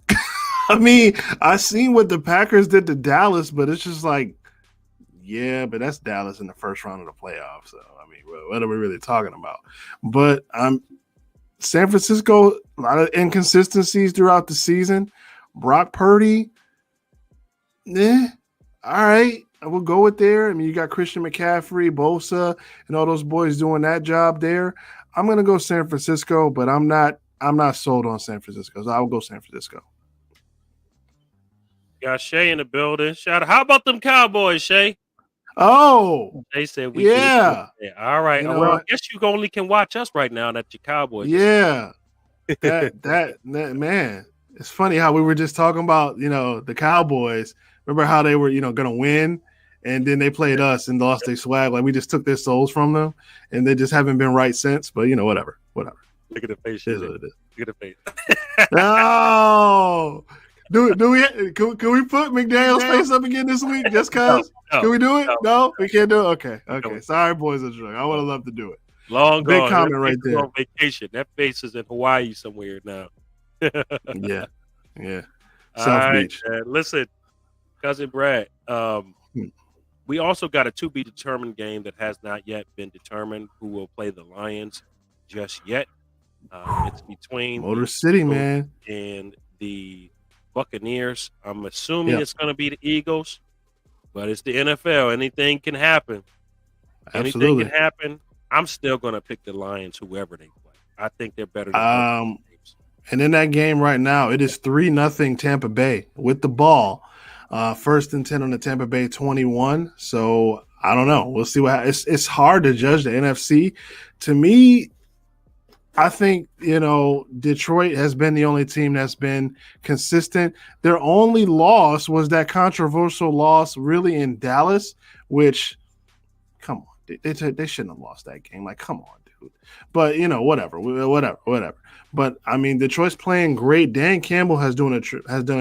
I mean, I seen what the Packers did to Dallas, but it's just like, yeah, but that's Dallas in the first round of the playoffs. So, I mean, what are we really talking about? But San Francisco, a lot of inconsistencies throughout the season. Brock Purdy, all right. I will go with there. I mean, you got Christian McCaffrey, Bosa, and all those boys doing that job there. I'm gonna go San Francisco, but I'm not sold on San Francisco. So I'll go San Francisco. Got Shay in the building. Shout out. How about them Cowboys, Shay? Oh, they said we yeah. All right. You know well, I guess you only can watch us right now that your Cowboys. Yeah. that man. It's funny how we were just talking about, the Cowboys. Remember how they were, going to win, and then they played us and lost their swag. Like we just took their souls from them, and they just haven't been right since. But whatever. Look at the face. It is what it is. Look at the face. No. Can we put McDaniel's face up again this week just cause? No, can we do it? No, we can't do it. Okay. No. Sorry, boys and drunk. I would have loved to do it. Long big gone. comment right there. On vacation. That face is in Hawaii somewhere now. Yeah. South Beach. Listen, cousin Brad. We also got a to be determined game that has not yet been determined who will play the Lions just yet. It's between Motor City, man, and the Buccaneers. I'm assuming it's going to be the Eagles, but it's the NFL. Anything can happen. Absolutely. Anything can happen. I'm still going to pick the Lions, whoever they play. I think they're better than and in that game right now, it is 3-0 Tampa Bay with the ball. 1st and 10 on the Tampa Bay 21. So I don't know. We'll see what happens. It's hard to judge the NFC. To me, I think, Detroit has been the only team that's been consistent. Their only loss was that controversial loss really in Dallas, which, come on, they shouldn't have lost that game. Like, come on, dude. But, whatever. But, I mean, Detroit's playing great. Dan Campbell has done a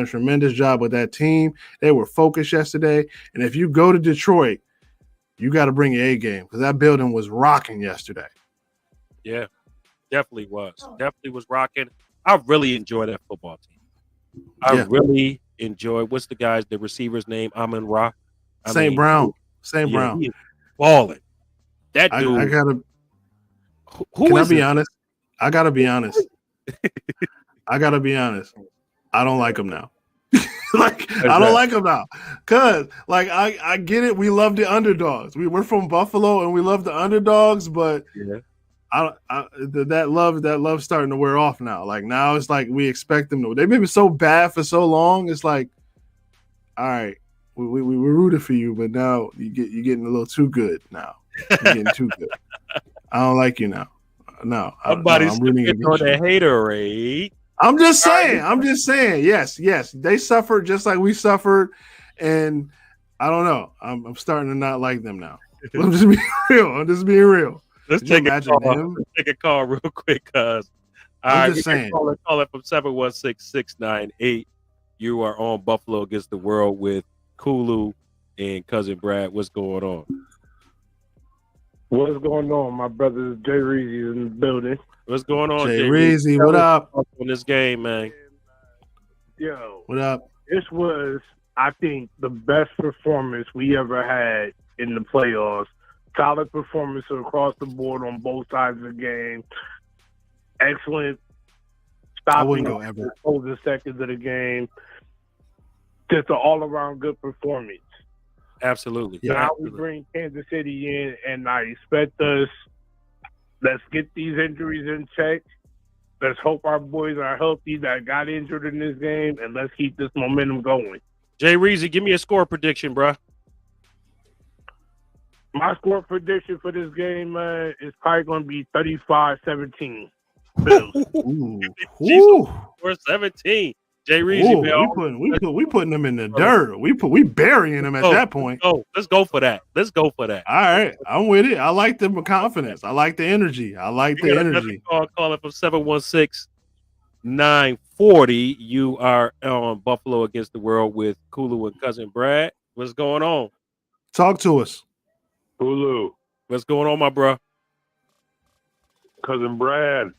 tremendous job with that team. They were focused yesterday. And if you go to Detroit, you got to bring your A game because that building was rocking yesterday. Yeah. Definitely was rocking. I really enjoy that football team. I really enjoy. What's the receiver's name? Amon-Ra. St. Brown. He is balling. That dude. I gotta. Who can is I be it? honest? I gotta be honest. I don't like him now. I don't like him now. Cause I get it. We love the underdogs. We're from Buffalo and we love the underdogs, but that love starting to wear off now. Like now it's like we expect them to. They've been so bad for so long. It's like, all right, we rooted for you, but now you're getting a little too good now. You're getting too good. I don't like you now. No, somebody's really on the haterade. I'm just saying. Yes. They suffered just like we suffered, and I don't know. I'm starting to not like them now. I'm just being real. Let's take a call real quick, cuz. I'm just saying. Call it from 716-698. You are on Buffalo Against the World with Kulu and cousin Brad. What's going on? What's going on? My brother Jay Reezy in the building. What's going on, Jay Reezy? What up? On this game, man. Yo, what up? This was, I think, the best performance we ever had in the playoffs. Solid performance across the board on both sides of the game. Excellent stopping the closing seconds of the game. Just an all-around good performance. Absolutely. Now we bring Kansas City in, and I expect us. Let's get these injuries in check. Let's hope our boys are healthy that got injured in this game, and let's keep this momentum going. Jay Reezy, give me a score prediction, bro. My score prediction for this game, is probably going to be 35-17. Bills. Ooh. Or 17. Jay Reezy, man. We putting them in the dirt. We burying them at that point. Oh, let's go for that. All right, I'm with it. I like the confidence. I like the energy. Call it from 716-940. You are on Buffalo Against the World with Kulu and cousin Brad. What's going on? Talk to us. Kulu. What's going on, my bro? Cousin Brad.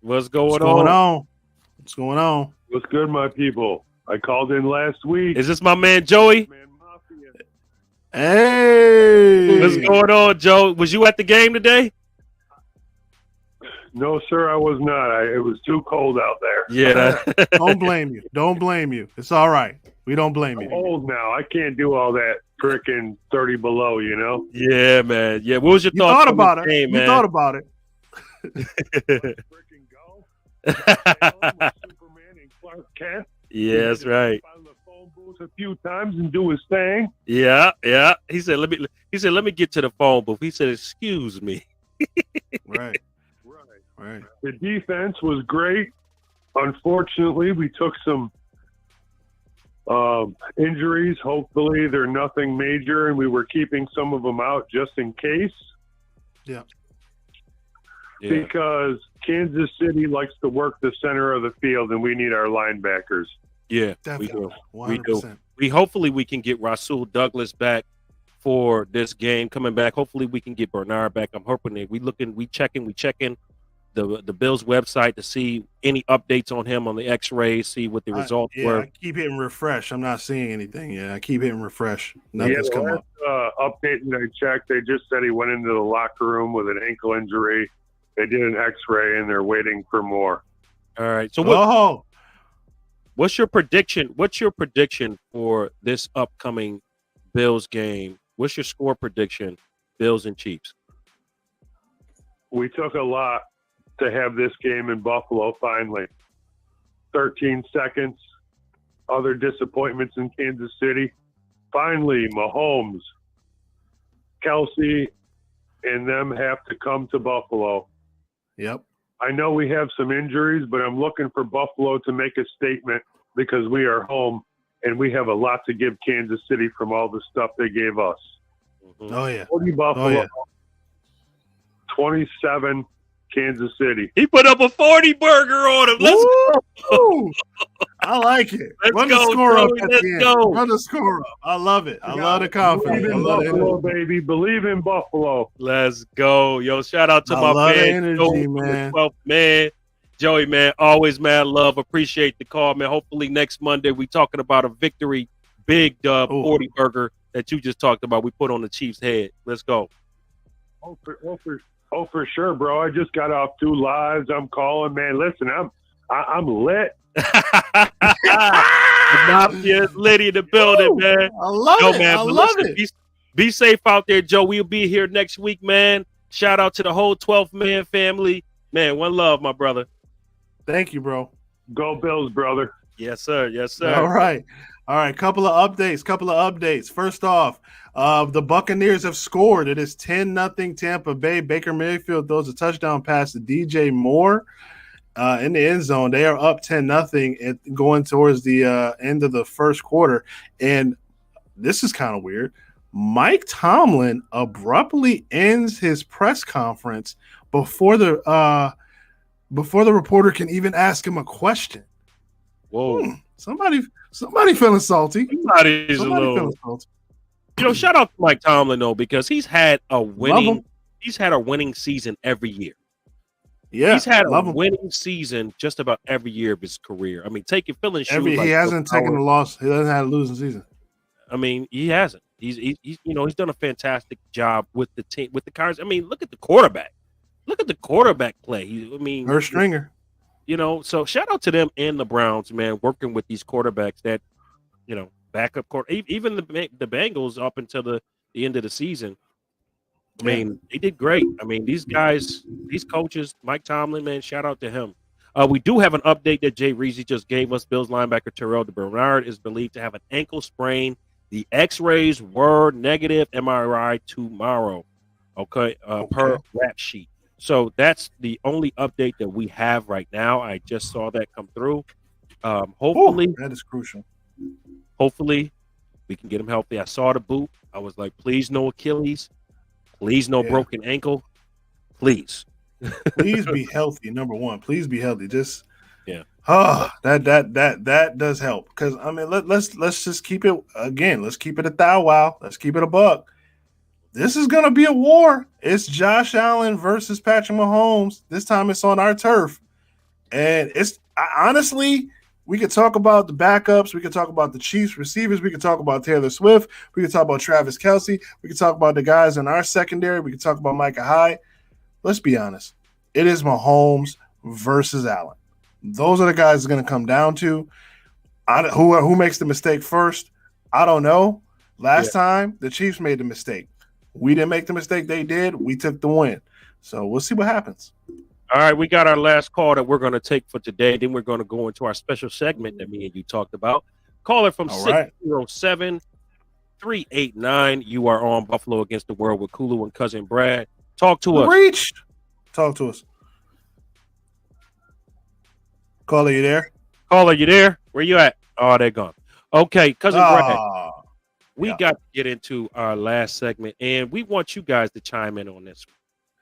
What's going on? What's going on? What's good, my people? I called in last week. Is this my man Joey? Hey, what's going on, Joe? Was you at the game today? No, sir, I was not. It was too cold out there. Yeah. Don't blame you. Don't blame you. It's all right. We don't blame I'm you. old now. I can't do all that frickin' 30 below, you know? Yeah, man. Yeah. What was your You thoughts thought on about this it. game, You man? thought about it. Frickin' go. Superman and Clark Kent. Yeah, that's right. On the phone booth a few times and do his thing. Yeah. He said, let me get to the phone booth. He said, excuse me. Right. The defense was great. Unfortunately, we took some injuries. Hopefully, they're nothing major, and we were keeping some of them out just in case. Yeah. Because Kansas City likes to work the center of the field, and we need our linebackers. Yeah, Definitely. we do. 100%. Hopefully we can get Rasul Douglas back for this game coming back. Hopefully we can get Bernard back. I'm hoping that we checking the Bills website to see any updates on him on the X-rays, see what the results were. I keep hitting refresh. I'm not seeing anything. Yeah, I keep hitting refresh. Nothing's come up. Update and I checked. They just said he went into the locker room with an ankle injury. They did an X-ray and they're waiting for more. All right. So what's your prediction? What's your prediction for this upcoming Bills game? What's your score prediction, Bills and Chiefs? We took a lot to have this game in Buffalo finally. 13 seconds. Other disappointments in Kansas City. Finally, Mahomes, Kelsey, and them have to come to Buffalo. Yep. I know we have some injuries, but I'm looking for Buffalo to make a statement because we are home and we have a lot to give Kansas City from all the stuff they gave us. Oh, yeah. 40 Buffalo, 27 Kansas City. He put up a 40 burger on him. Let's go. I like it. Run the score up at the end. Run the score up. I love it. I love the confidence. Believe in Buffalo, baby. Believe in Buffalo. Let's go. Yo, shout out to my love man, energy, Joey, man. 12th man. Joey, man, always mad love. Appreciate the call, man. Hopefully next Monday we talking about a victory, big 40 burger that you just talked about. We put on the Chiefs' head. Let's go. Oh, for sure, bro. I just got off 2 lives. I'm calling, man. Listen, I'm lit. Mafia is lit in the building, man. I love it. Man, I love it. Be safe out there, Joe. We'll be here next week, man. Shout out to the whole 12th man family. Man, one love, my brother. Thank you, bro. Go Bills, brother. Yes, sir. Yes, sir. All right. Couple of updates. First off, the Buccaneers have scored. It is 10-0 Tampa Bay. Baker Mayfield throws a touchdown pass to DJ Moore in the end zone. They are up 10-0 going towards the end of the first quarter. And this is kind of weird. Mike Tomlin abruptly ends his press conference before the reporter can even ask him a question. Whoa. Somebody feeling salty. Somebody feeling salty. You know, shout out to Mike Tomlin though, because he's had a winning season every year. Yeah, he's had a winning season just about every year of his career. I mean, filling shoes. He hasn't taken a loss. He doesn't have a losing season. I mean, he hasn't. He's done a fantastic job with the team, with the Cards. I mean, look at the quarterback. Look at the quarterback play. First stringer. So shout out to them and the Browns, man, working with these quarterbacks that, backup even the Bengals up until the end of the season. I mean, they did great. I mean, these guys, these coaches, Mike Tomlin, man, shout out to him. We do have an update that Jay Reezy just gave us. Bills linebacker Terrell Bernard is believed to have an ankle sprain. The X-rays were negative. MRI tomorrow. Okay. Per rap sheet. So that's the only update that we have right now. I just saw that come through. Hopefully, that is crucial. Hopefully, we can get him healthy. I saw the boot. I was like, please no Achilles. Please no broken ankle. Please. Please be healthy. Number one. Please be healthy. Just that does help. Because I mean, let's just keep it again. Let's keep it a thou wow. Let's keep it a buck. This is gonna be a war. It's Josh Allen versus Patrick Mahomes. This time it's on our turf. And honestly, We could talk about the backups. We could talk about the Chiefs receivers. We could talk about Taylor Swift. We could talk about Travis Kelce. We could talk about the guys in our secondary. We could talk about Micah Hyde. Let's be honest. It is Mahomes versus Allen. Those are the guys it's going to come down to. Who makes the mistake first? I don't know. Last time, the Chiefs made the mistake. We didn't make the mistake. They did. We took the win. So we'll see what happens. All right, we got our last call that we're going to take for today. Then we're going to go into our special segment that me and you talked about. Caller from 607-389. You are on Buffalo Against the World with Kulu and Cousin Brad. Talk to us. Reach. Talk to us. Caller, you there? Caller, you there? Where you at? Oh, they're gone. Okay, Cousin Brad. We got to get into our last segment, and we want you guys to chime in on this one.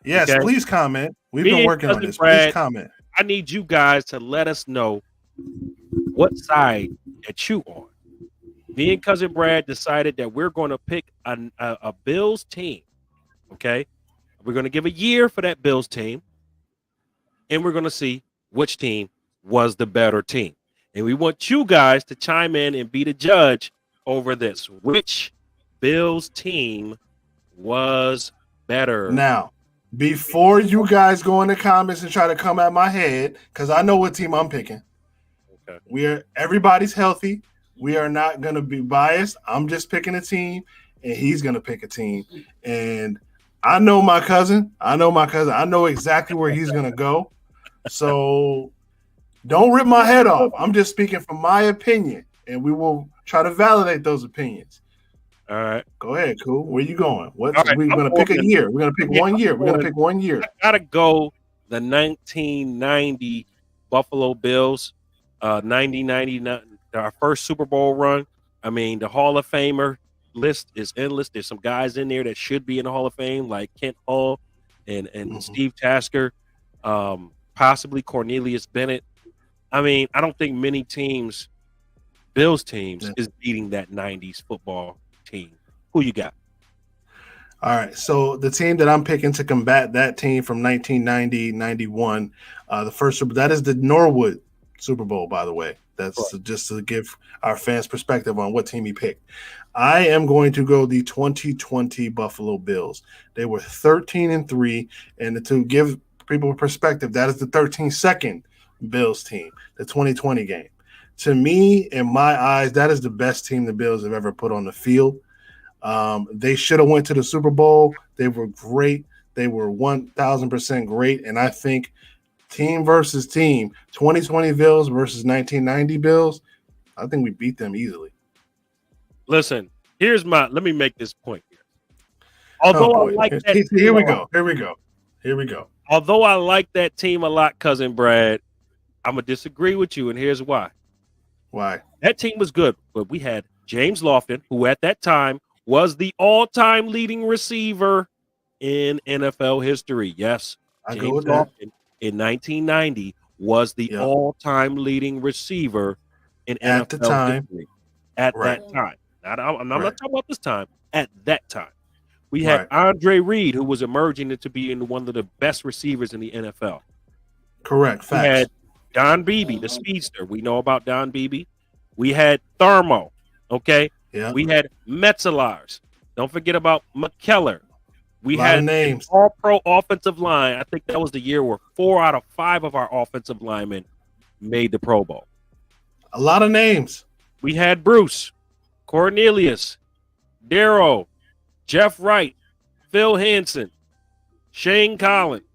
Yes, okay? Please comment. We've been working on this. Brad, please comment. I need you guys to let us know what side that you on. Me and Cousin Brad decided that we're going to pick a Bills team, okay? We're going to give a year for that Bills team, and we're going to see which team was the better team. And we want you guys to chime in and be the judge over this. Which Bills team was better? Now, before you guys go in the comments and try to come at my head, because I know what team I'm picking. Okay. Everybody's healthy. We are not going to be biased. I'm just picking a team, and he's going to pick a team. And I know my cousin. I know exactly where he's going to go. So don't rip my head off. I'm just speaking from my opinion, and we will try to validate those opinions. All right. Go ahead, cool. Where you going? We're going to pick a year. We're going to pick 1 year. We're going to pick 1 year. I got to go the 1990 Buffalo Bills, 1999, our first Super Bowl run. I mean, the Hall of Famer list is endless. There's some guys in there that should be in the Hall of Fame, like Kent Hall and Steve Tasker, possibly Cornelius Bennett. I mean, I don't think many teams, Bills teams, is beating that 90s football team. Who you got? All right. So the team that I'm picking to combat that team from 1990-91, the first Super, that is the Norwood Super Bowl, by the way. That's just to give our fans perspective on what team he picked. I am going to go the 2020 Buffalo Bills. They were 13-3, and to give people perspective, that is the 13-2 Bills team, the 2020 game. To me, in my eyes, that is the best team the Bills have ever put on the field. They should have went to the Super Bowl. They were great. They were 1,000% great. And I think team versus team, 2020 Bills versus 1990 Bills, I think we beat them easily. Listen, let me make this point here. Although I like that. Here we go. Although I like that team a lot, Cousin Brad, I'm going to disagree with you, and here's why. Why? That team was good, but we had James Lofton, who at that time was the all-time leading receiver in NFL history. Yes, James Lofton in 1990 was the all-time leading receiver in NFL history. At that time. I'm not talking about this time. At that time. We had Andre Reed, who was emerging into being one of the best receivers in the NFL. Correct. Facts. We had Don Beebe, the speedster. We know about Don Beebe. We had Thermo. Okay. Yeah. We had Metzelaars. Don't forget about McKellar. We had names. All-Pro offensive line. I think that was the year where 4 out of 5 of our offensive linemen made the Pro Bowl. A lot of names. We had Bruce, Cornelius, Darrow, Jeff Wright, Phil Hansen, Shane Collins.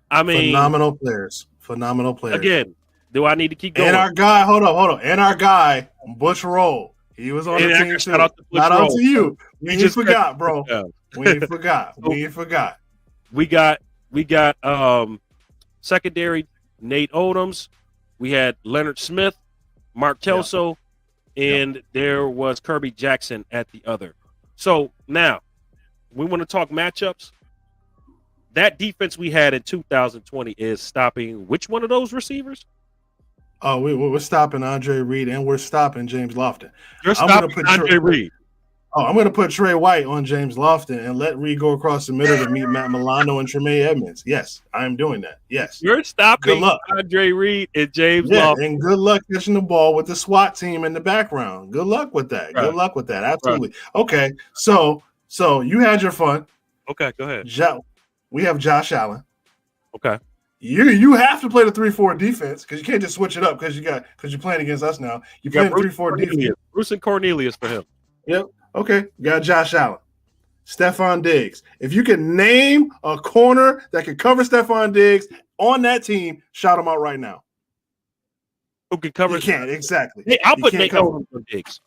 I mean, phenomenal players. Again, do I need to keep going? And our guy, hold on. And our guy, Butch Roll. He was on the team too. Not out to you. We just forgot, bro. We forgot. We got secondary Nate Odoms. We had Leonard Smith, Mark Kelso, and there was Kirby Jackson at the other. So now we want to talk matchups. That defense we had in 2020 is stopping which one of those receivers? Oh, we're stopping Andre Reed and we're stopping James Lofton. You're stopping Andre Reed. Oh, I'm going to put Trey White on James Lofton and let Reed go across the middle to meet Matt Milano and Tremaine Edmonds. Yes, I am doing that. Yes. You're stopping Andre Reed and James Lofton. And good luck catching the ball with the SWAT team in the background. Good luck with that. Right. Good luck with that. Absolutely. Right. Okay, so you had your fun. Okay, go ahead. We have Josh Allen. Okay. You have to play the 3-4 defense because you can't just switch it up because you're playing against us now. You're playing 3-4 defense. Bruce and Cornelius for him. Yep. Okay. You got Josh Allen. Stephon Diggs. If you can name a corner that can cover Stephon Diggs on that team, shout him out right now. Who can cover? You can't, exactly. Hey, I'll put Nate Owens on Diggs.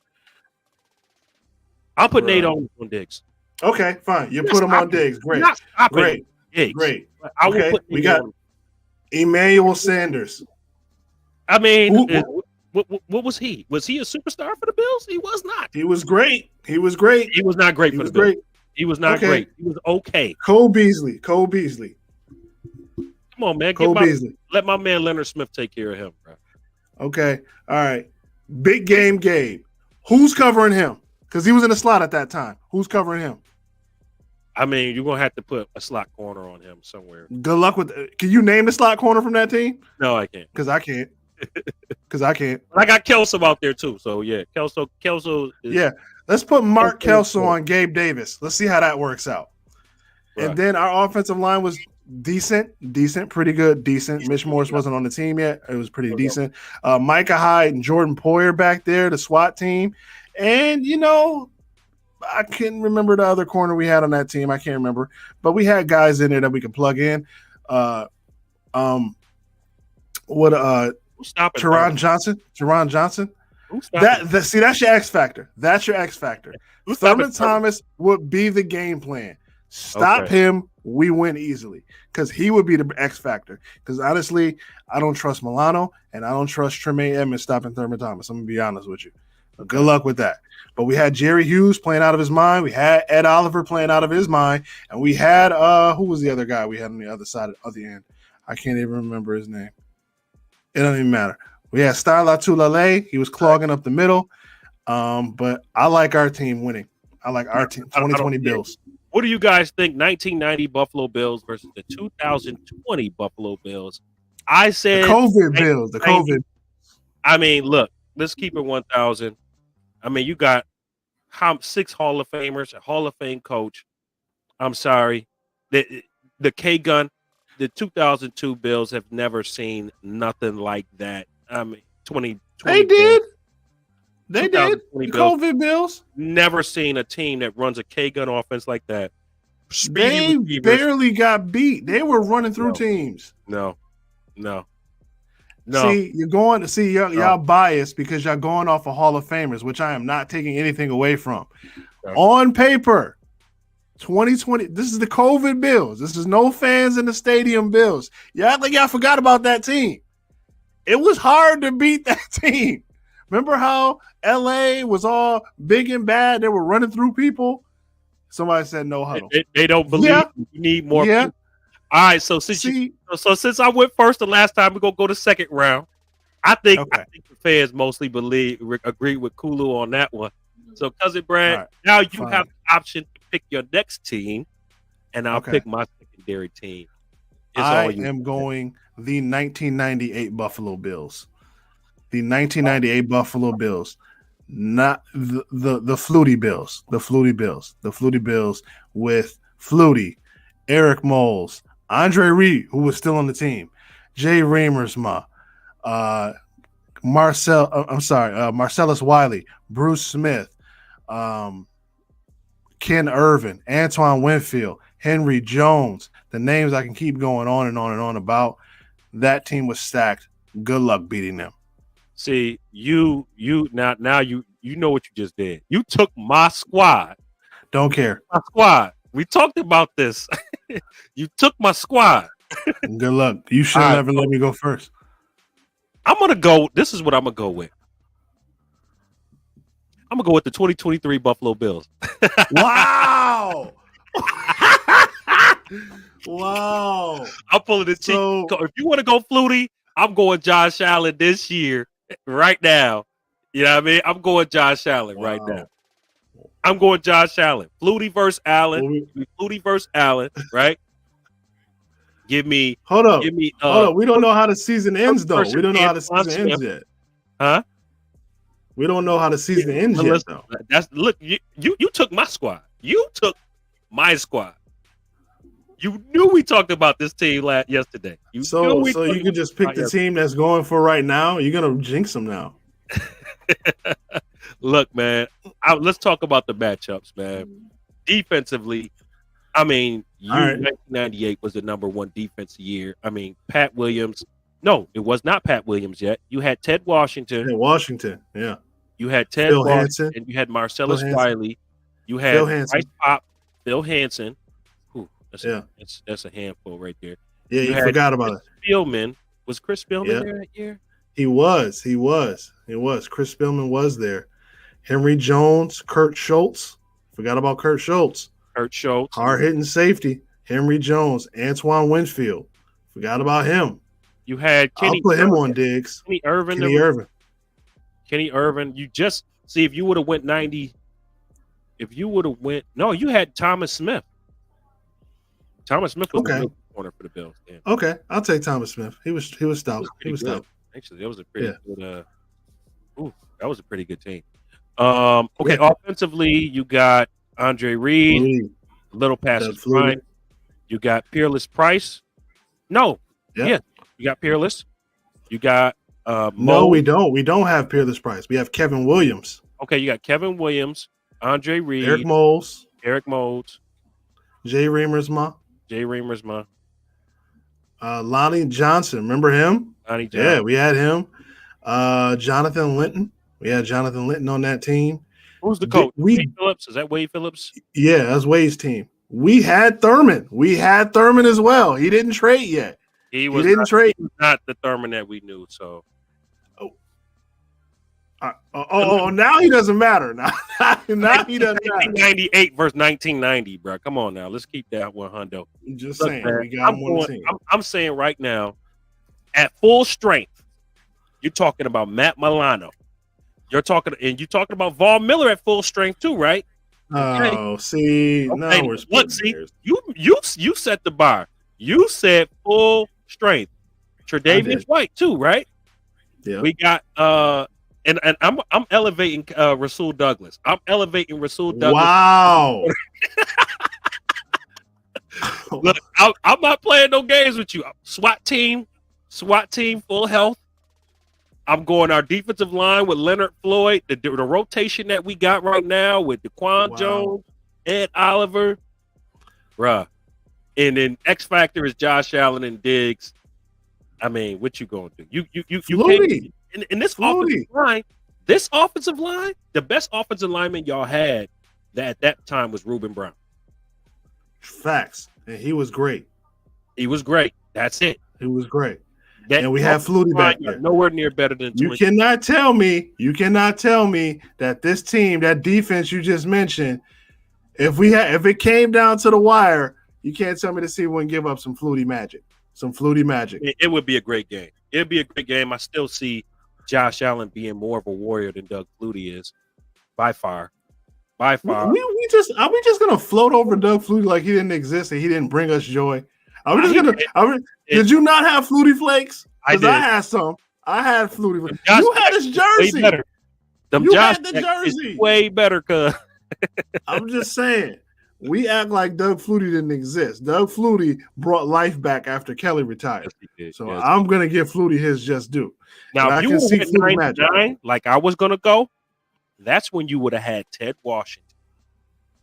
I'll put Nate Owens on Diggs. Okay, fine. You put him on Diggs. Great. Great. Great. Okay. We got Emmanuel Sanders. I mean, what was he? Was he a superstar for the Bills? He was not. He was great. He was great. He was not great for the Bills. He was not great. He was okay. Cole Beasley. Come on, man. Let my man Leonard Smith take care of him, bro. Okay. All right. Big game Gabe. Who's covering him? Because he was in the slot at that time. Who's covering him? I mean, you're going to have to put a slot corner on him somewhere. Good luck with – can you name the slot corner from that team? No, I can't. Because I can't. I got Kelso out there too. So, yeah, Kelso is, yeah. Let's put Mark Kelso on Gabe Davis. Let's see how that works out. Right. And then our offensive line was decent, pretty good, decent. Mitch Morse wasn't on the team yet. It was pretty decent. Micah Hyde and Jordan Poyer back there, the SWAT team. And, I can't remember the other corner we had on that team. I can't remember. But we had guys in there that we could plug in. Teron Johnson. See, that's your X factor. That's your X factor. Thurman Thomas would be the game plan. Stop him, we win easily. Because he would be the X factor. Because honestly, I don't trust Milano and I don't trust Tremaine Edmonds stopping Thurman Thomas. I'm gonna be honest with you. Good luck with that. But we had Jerry Hughes playing out of his mind. We had Ed Oliver playing out of his mind. And we had who was the other guy we had on the other side of the end? I can't even remember his name. It doesn't even matter. We had Styla Tulale. He was clogging up the middle. But I like our team winning. I like our team, 2020 Bills. What do you guys think? 1990 Buffalo Bills versus the 2020 Buffalo Bills. I said the COVID Bills. The COVID. I mean, look, let's keep it 1,000. I mean, you got 6 Hall of Famers, a Hall of Fame coach. I'm sorry. The K-Gun, the 2002 Bills have never seen nothing like that. I mean, 2020. They did. They did. The COVID Bills. Never seen a team that runs a K-Gun offense like that. They barely got beat. They were running through teams. No. See, you're going to see y'all biased because y'all going off of Hall of Famers, which I am not taking anything away from. On paper, 2020, this is the COVID Bills. This is no fans in the stadium Bills. Y'all act like y'all forgot about that team. It was hard to beat that team. Remember how LA was all big and bad? They were running through people. Somebody said no huddle. They don't believe you need more people. All right, so since I went first the last time, we're gonna go to second round. I think the fans mostly agree with Kulu on that one. So, Cousin Brad, now you have the option to pick your next team, and I'll pick my secondary team. I am going the 1998 Buffalo Bills. The 1998 Buffalo Bills, not the Flutie Bills. The Flutie Bills. The Flutie Bills with Flutie, Eric Moles, Andre Reed, who was still on the team, Jay Ramersma, Marcellus Wiley, Bruce Smith, Ken Irvin, Antoine Winfield, Henry Jones. The names I can keep going on and on and on about. That team was stacked. Good luck beating them. See, you now you know what you just did. You took my squad. Don't care. My squad. We talked about this. You took my squad. Good luck. You should never let me go first. I'm gonna go. This is what I'm gonna go with. I'm gonna go with the 2023 Buffalo Bills. Wow. Wow. I'm pulling the cheek. If you want to go Flutie, I'm going Josh Allen this year, right now. You know what I mean? I'm going Josh Allen right now. I'm going Josh Allen. Flutie versus Allen. Flutie versus Allen, right? Give me. Hold up. Give me. Hold up. We don't know how the season ends, though. We don't know how the Antoine season ends Smith. yet. Huh? We don't know how the season ends yet, Listen, though. look. You took my squad. You took my squad. You knew we talked about this team yesterday. So you can just pick the team that's going for right now. You're gonna jinx them now. Look, man. Let's talk about the matchups, man. Defensively, I mean, 1998 was the number one defensive year. I mean, Pat Williams. No, it was not Pat Williams yet. You had Ted Washington. Yeah, Washington, yeah. You had Ted Phil Washington, Hansen. and you had Marcellus Phil Hansen. Wiley. You had Phil Hansen. Bryce Pop, Phil Hansen. Ooh, Yeah. That's a handful right there. Yeah, you forgot about it. Spielman. Was Chris Spielman there that year? He was. Chris Spielman was there. Henry Jones, Kurt Schultz. Forgot about Kurt Schultz. Hard hitting safety. Henry Jones, Antoine Winfield. Forgot about him. You had Kenny. I'll put him on Diggs. Kenny Irvin. Kenny Irvin. You just see if you would have went 90. If you would have no, you had Thomas Smith. Thomas Smith was the corner for the Bills. Damn. Okay, I'll take Thomas Smith. He was stout. He was stout. Actually, that was a pretty good. That was a pretty good team. Okay, offensively, you got Andre Reed, little past his prime. You got Peerless Price. No, you got Peerless. You got no, we don't. We don't have Peerless Price. We have Kevin Williams. Okay, you got Kevin Williams, Andre Reed, Eric Moles, Jay Reamersma. Lonnie Johnson. Remember him? Lonnie Johnson. Yeah, we had him. Jonathan Linton. We had Jonathan Linton on that team. Who's the coach? Wade Phillips? Is that Wade Phillips? Yeah, that's Wade's team. We had Thurman. As well. He didn't trade yet. He didn't trade. He was not the Thurman that we knew. So. Now he doesn't matter. Now he doesn't matter. 1998 versus 1990, bro. Come on now. Let's keep that one, Hundo. Just saying. Man, we got him on the team. I'm saying right now, at full strength, you're talking about Matt Milano. You're talking about Von Miller at full strength too, right? Oh, see, now we're you set the bar. You said full strength. Tre'Davious White too, right? Yeah. We got and I'm elevating Rasul Douglas. Wow. Look, I'm not playing no games with you. SWAT team, full health. I'm going our defensive line with Leonard Floyd, the rotation that we got right now with Daquan Jones, Ed Oliver, bruh. And then X Factor is Josh Allen and Diggs. I mean, what you going to do? You can't. In this offensive line, the best offensive lineman y'all had at that time was Reuben Brown. Facts. And he was great. That's it. He was great. And we have Flutie back there. Nowhere near better than you cannot tell me that this team, that defense you just mentioned, if it came down to the wire, you can't tell me the team wouldn't give up some Flutie magic. It would be a great game. It'd be a great game. I still see Josh Allen being more of a warrior than Doug Flutie is, by far. Are we just gonna float over Doug Flutie like he didn't exist and he didn't bring us joy? Did you not have Flutie Flakes? Because I had some. I had Flutie Flakes. You had his jersey. You had the jersey. Way better, cuz. I'm just saying. We act like Doug Flutie didn't exist. Doug Flutie brought life back after Kelly retired. Yes, so I'm going to give Flutie his just due. Now, if you were at 99, like I was going to go, that's when you would have had Ted Washington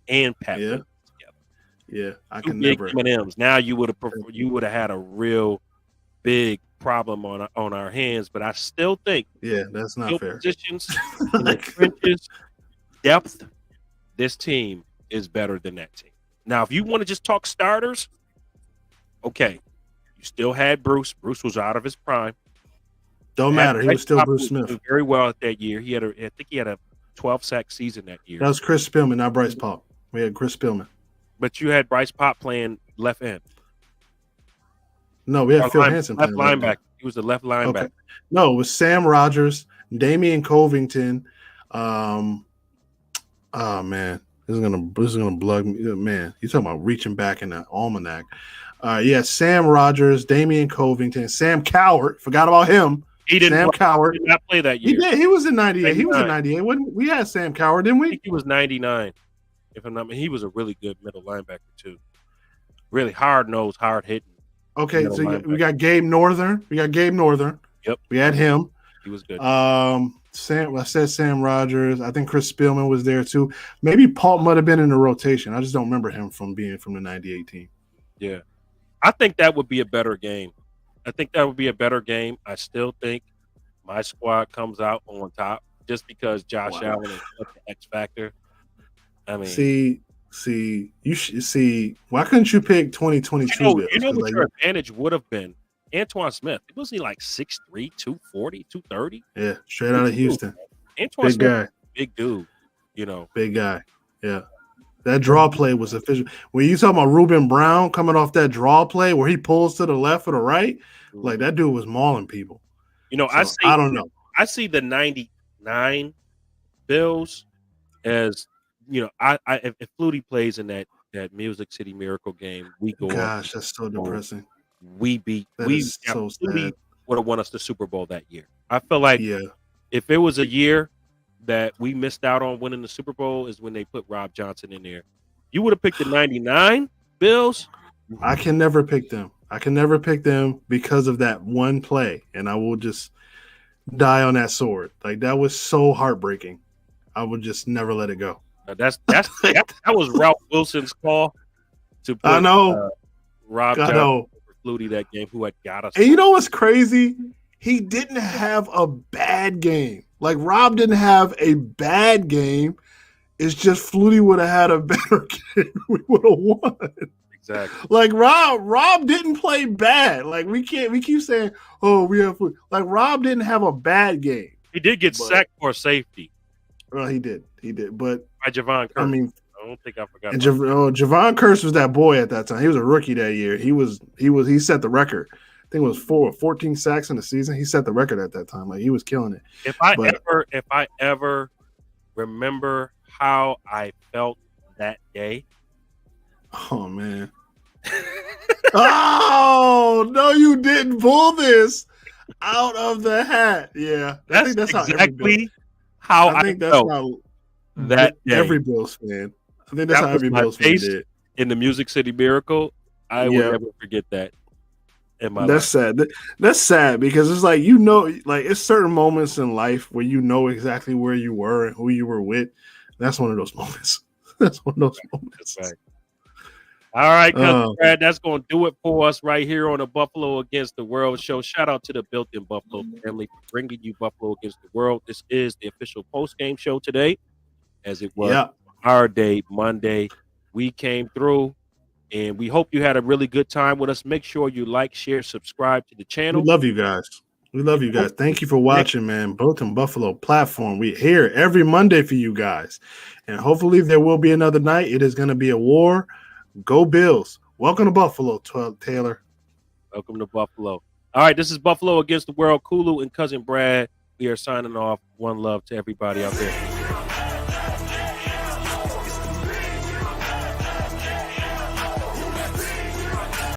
and Pat Williams together. Yeah, I can never. M&Ms. Now you would have had a real big problem on our hands, but I still think that's not fair. Positions in the trenches, depth, this team is better than that team. Now, if you want to just talk starters, okay, you still had Bruce. Bruce was out of his prime. Don't matter. He was still Bruce Smith. Did very well that year. I think he had a 12-sack season that year. That was Chris Spielman, not Bryce Pop. We had Chris Spielman. But you had Bryce Pop playing left end. No, we had Phil Hansen left linebacker. He was the left linebacker. Okay. No, it was Sam Rogers, Damian Covington. Oh man, This is gonna blood me, man. You talking about reaching back in the almanac? Yeah, Sam Rogers, Damian Covington, Sam Coward. Forgot about him. He didn't. Sam Coward did not play that He year. did. He was in '98. He was in 99. '98. We had Sam Coward, didn't I we? think he was 99. If I'm not, he was a really good middle linebacker too. Really hard nosed, hard hitting. Okay, so we got Gabe Northern. Yep, we had him. He was good. Sam. I said Sam Rogers. I think Chris Spielman was there too. Maybe Paul might have been in the rotation. I just don't remember him from being from the '98 team. Yeah, I think that would be a better game. I still think my squad comes out on top just because Josh Allen is such an X factor. I mean, you should see. Why couldn't you pick 2022? You know what your advantage would have been? Antoine Smith. Wasn't he like 6'3", 240, 230? Yeah, straight out of Houston. Antoine big Smith, guy, big dude. You know, big guy. Yeah. That draw play was efficient. When you talking about Ruben Brown coming off that draw play where he pulls to the left or the right, like that dude was mauling people. You know, so, I don't know. I see the 99 Bills as, you know, if Flutie plays in that Music City Miracle game, we go. Gosh, that's so depressing. We beat. That we is so Flutie sad. would have won us the Super Bowl that year. I feel like if it was a year that we missed out on winning the Super Bowl is when they put Rob Johnson in there. You would have picked the 99 Bills. I can never pick them. Because of that one play, and I will just die on that sword. Like that was so heartbreaking. I would just never let it go. That was Ralph Wilson's call to put I know Rob Johnson over Flutie that game, who had got us. And you know what's crazy? He didn't have a bad game. Like Rob didn't have a bad game. It's just Flutie would have had a better game. We would have won. Exactly. Like Rob didn't play bad. Like we keep saying, oh, we have Flutie. Like Rob didn't have a bad game. He did get sacked for safety. Well, he did. But by Javon Curse. I mean, I don't think I forgot. And Javon Curse was that boy at that time. He was a rookie that year. He set the record. I think it was 14 sacks in the season. He set the record at that time. Like he was killing it. If I ever remember how I felt that day. Oh man. Oh no, you didn't pull this out of the hat. Yeah. I think that's exactly how I think that's felt how that day. Every Bills fan. I think that's how every Bills fan did. In the Music City Miracle, I would never forget that. That's sad. That's sad because it's like, you know, like it's certain moments in life where you know exactly where you were and who you were with. That's one of those moments. That's one of those moments. Right. All right, Cousin Brad, that's going to do it for us right here on the Buffalo Against the World show. Shout out to the Built-in Buffalo family for bringing you Buffalo Against the World. This is the official post-game show today, as it was our day, Monday. We came through, and we hope you had a really good time with us. Make sure you like, share, subscribe to the channel. We love you guys. Thank you for watching, man. Built-in Buffalo platform. We're here every Monday for you guys, and hopefully there will be another night. It is going to be a war. Go Bills. Welcome to Buffalo, Taylor. Welcome to Buffalo. All right, this is Buffalo Against the World. Kulu and Cousin Brad. We are signing off. One love to everybody out there.